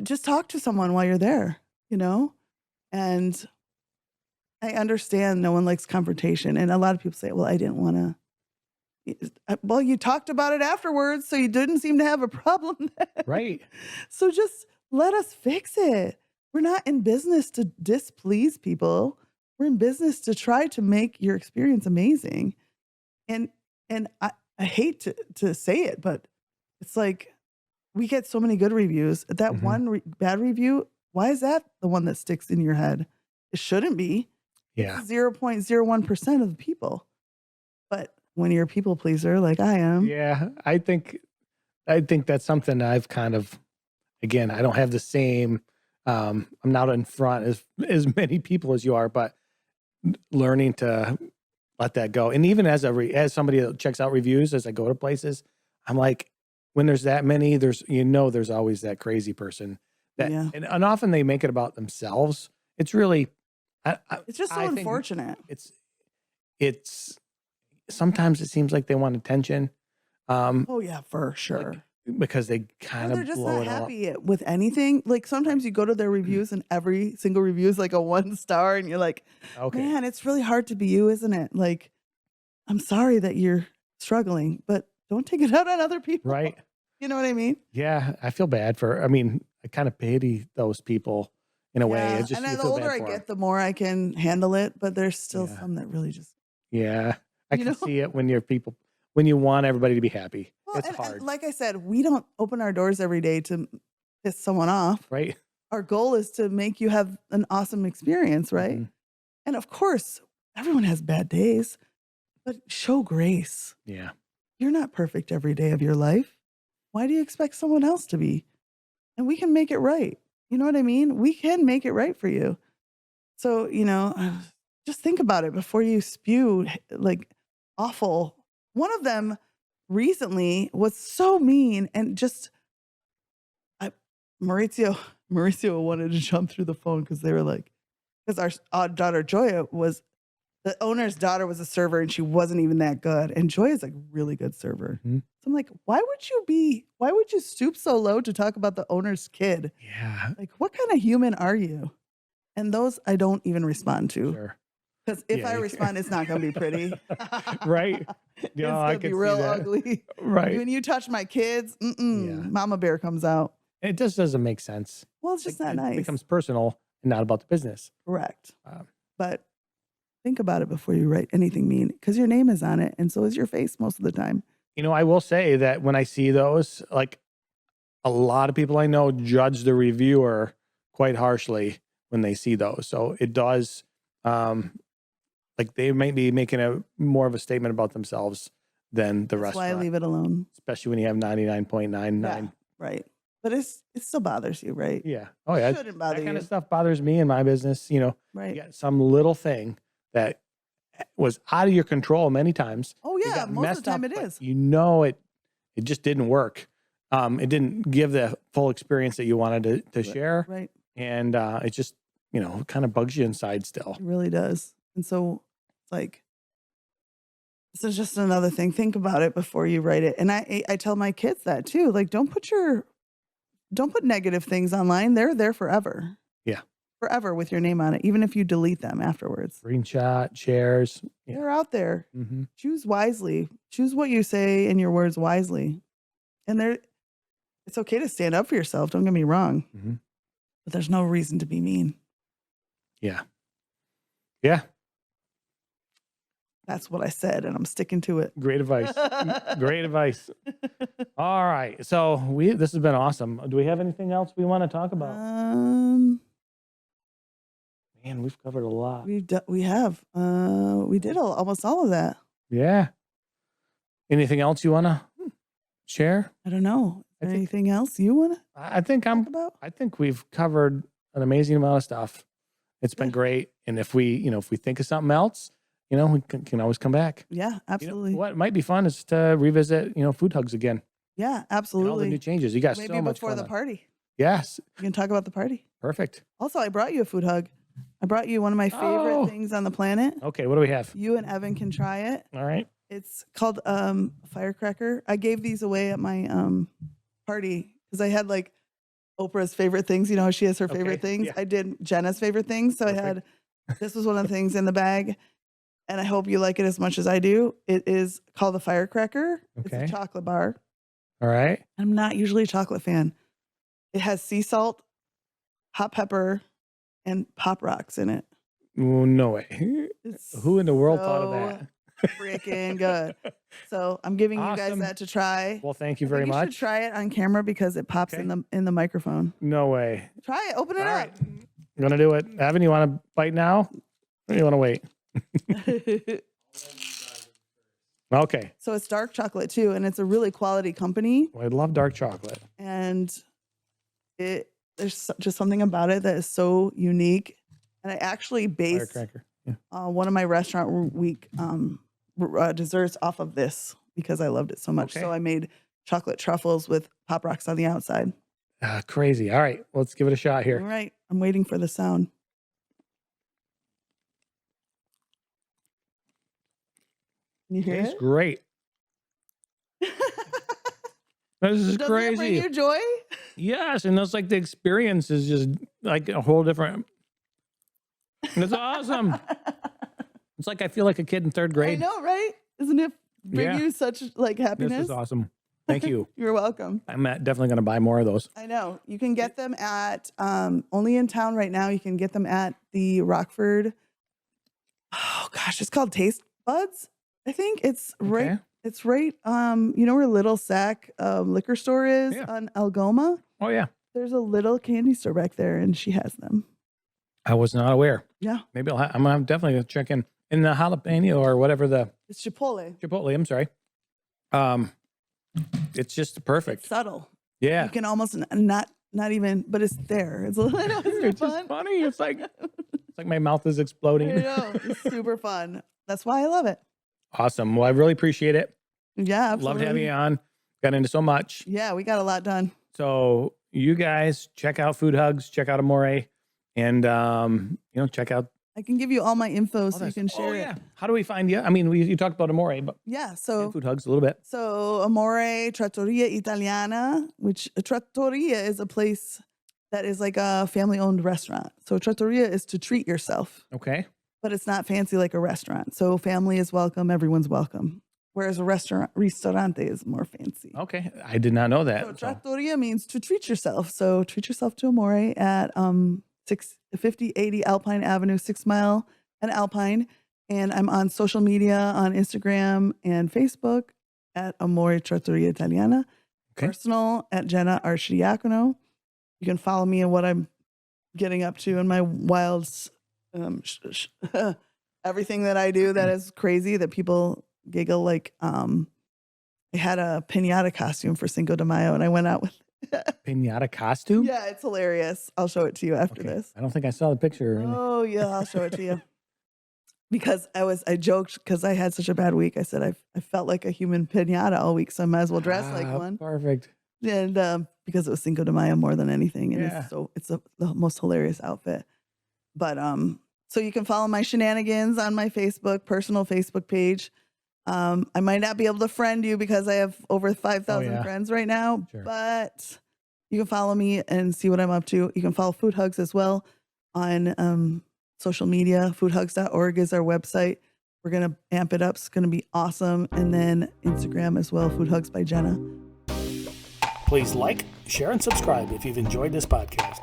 Just talk to someone while you're there, and I understand no one likes confrontation. And a lot of people say, well, I didn't want to. Well, you talked about it afterwards, so you didn't seem to have a problem then. Right. So just let us fix it. We're not in business to displease people. We're in business to try to make your experience amazing. And I hate to say it, but it's like, we get so many good reviews. That Mhm. one bad review, why is that the one that sticks in your head? It shouldn't be. Yeah. It's 0.01% of the people. But when you're a people pleaser like I am, Yeah. I think that's something I've kind of, again, I don't have the same, I'm not in front as many people as you are, but learning to let that go. And even as as somebody that checks out reviews, as I go to places, I'm like, when there's that many, there's always that crazy person that, yeah, and often they make it about themselves. It's really, it's just so I think unfortunate. it's sometimes it seems like they want attention. Oh yeah, for sure. Like, because they Or kind they're of just blow not it all up. happy with anything. Like, sometimes you go to their reviews and every single review is like a 1 star, and you're like, Okay. man, it's really hard to be you, isn't it? Like, I'm sorry that you're struggling, but don't take it out on other people. Right. You know what I mean? Yeah. I feel bad I kind of pity those people in a way. Yeah. It's just, And you then the feel older bad I for 'em. get, the more I can handle it. But there's still Yeah. some that really just, Yeah. I you can know? see it when when you want everybody to be happy. Well, It's and hard, like I said, we don't open our doors every day to piss someone off. right? Our goal is to make you have an awesome experience, right? Mhm. And of course, everyone has bad days, but show grace. Yeah. You're not perfect every day of your life. Why do you expect someone else to be? and we can make it right. You know what I mean? We can make it right for you. So, just think about it before you spew like awful. One of them recently was so mean and just Maurizio wanted to jump through the phone because they were like, because our daughter Joya was the owner's daughter was a server and she wasn't even that good. And Joya's a really good server. Mm-hmm. So I'm like, why would you stoop so low to talk about the owner's kid? Yeah. Like, what kind of human are you? And those I don't even respond to. Sure. Because if I respond, it's not going to be pretty. Right. It's Yeah, going to be real ugly. Right. When you touch my kids, Mama Bear comes out. It just doesn't make sense. Well, it's just not nice. It becomes personal and not about the business. Correct. But think about it before you write anything mean, because your name is on it, and so is your face most of the time. I will say that when I see those, like a lot of people I know judge the reviewer quite harshly when they see those. So it does, like they might be making more of a statement about themselves than the restaurant. That's why I leave it alone. Especially when you have 99.99. Yeah, right. But it still bothers you, right? Yeah. Oh yeah. It shouldn't bother that kind you. of stuff bothers me in my business. Right. You got some little thing that was out of your control many times. Oh yeah, most of the time it is. It just didn't work. It didn't give the full experience that you wanted to share. Right. And it just, kind of bugs you inside still. It really does. And so it's like, this is just another thing. Think about it before you write it. And I tell my kids that too. Like, don't put negative things online. They're there forever. Yeah. Forever with your name on it, even if you delete them afterwards. Screenshot, shares. Yeah. They're out there. Mm-hmm. Choose wisely. Choose what you say in your words wisely. And it's okay to stand up for yourself. Don't get me wrong. Mm-hmm. But there's no reason to be mean. Yeah. Yeah. That's what I said, and I'm sticking to it. Great advice. Great advice. All right. So this has been awesome. Do we have anything else we want to talk about? Man, we've covered a lot. We have. We did almost all of that. Yeah. Anything else you want to share? I don't know. Anything else you want to talk about? I think we've covered an amazing amount of stuff. It's been great. And if we think of something else, we can always come back. Yeah, absolutely. What might be fun is to revisit, Food Hugs again. Yeah, absolutely. And all the new changes. You got maybe so much before the on. party. Yes. You can talk about the party. Perfect. Also, I brought you a food hug. I brought you one of my favorite things on the planet. Okay, what do we have? You and Evan can try it. All right. It's called firecracker. I gave these away at my party because I had like Oprah's favorite things. You know how she has her favorite things? Yeah. I did Jenna's favorite things. So Perfect. This was one of the things in the bag. And I hope you like it as much as I do. It is called the firecracker. Okay. It's a chocolate bar. All right. I'm not usually a chocolate fan. It has sea salt, hot pepper, and Pop Rocks in it. Oh, no way. Who in the world thought of that? Freaking good. So I'm giving you guys that to try. Well, thank you very much. You should try it on camera because it pops in the microphone. No way. Try it. Open it up. Right. I'm gonna do it. Evan, you want to bite now, or you want to wait? Okay. So it's dark chocolate too, and it's a really quality company. Well, I love dark chocolate. And there's just something about it that is so unique. And I actually based one of my restaurant week desserts off of this because I loved it so much. So I made chocolate truffles with Pop Rocks on the outside. Crazy. All right, let's give it a shot here. All right. I'm waiting for the sound. Can you hear it? Tastes great. This is Doesn't crazy. It bring you joy? Yes, and that's like the experience is just like a whole different. It's awesome. It's like I feel like a kid in third grade. I know, right? Isn't it bring you such like happiness? This is awesome. Thank you. You're welcome. I'm definitely going to buy more of those. I know. You can get them at only in town right now. You can get them at the Rockford. Oh gosh, it's called Taste Buds. I think it's right. It's right. You know where Little Sack liquor store is on Algoma? Oh yeah. There's a little candy store back there, and she has them. I was not aware. Yeah. Maybe I'm definitely gonna check in the jalapeno or whatever It's Chipotle. Chipotle. I'm sorry. It's just perfect. It's subtle. Yeah. You can almost not not even, but it's there. It's, I know, it's It's fun. just funny. It's like my mouth is I exploding. know, it's super fun. That's why I love it. Awesome. Well, I really appreciate it. Yeah, absolutely. Loved having you on. Got into so much. Yeah, we got a lot done. So you guys check out Food Hugs, check out Amore, and check out. I can give you all my info so you can share it. How do we find you? I mean, you talked about Amore, but Yeah, so Food Hugs a little bit. So Amore Trattoria Italiana, which a trattoria is a place that is like a family-owned restaurant. So trattoria is to treat yourself, Okay. but it's not fancy like a restaurant. So family is welcome, everyone's welcome. Whereas a ristorante is more fancy. Okay. I did not know that. So trattoria means to treat yourself. So treat yourself to Amore at 5080 Alpine Avenue, 6 Mile and Alpine. And I'm on social media on Instagram and Facebook at Amore Trattoria Italiana. Okay. Personal at Jenna Arcidiacono. You can follow me in what I'm getting up to in my wilds, everything that I do that is crazy that people giggle. Like I had a piñata costume for Cinco de Mayo and I went out with Piñata costume? Yeah, it's hilarious. I'll show it to you after this. I don't think I saw the picture. Oh yeah, I'll show it to you. Because I joked because I had such a bad week. I said I felt like a human piñata all week, so I might as well dress like one. Perfect. And because it was Cinco de Mayo more than anything, and Yeah. it's the most hilarious outfit. But so you can follow my shenanigans on my personal Facebook page. I might not be able to friend you because I have over 5,000 friends right now, but you can follow me and see what I'm up to. You can follow Food Hugs as well on social media. Foodhugs.org is our website. We're going to amp it up. It's going to be awesome. And then Instagram as well, Food Hugs by Jenna. Please like, share, and subscribe if you've enjoyed this podcast.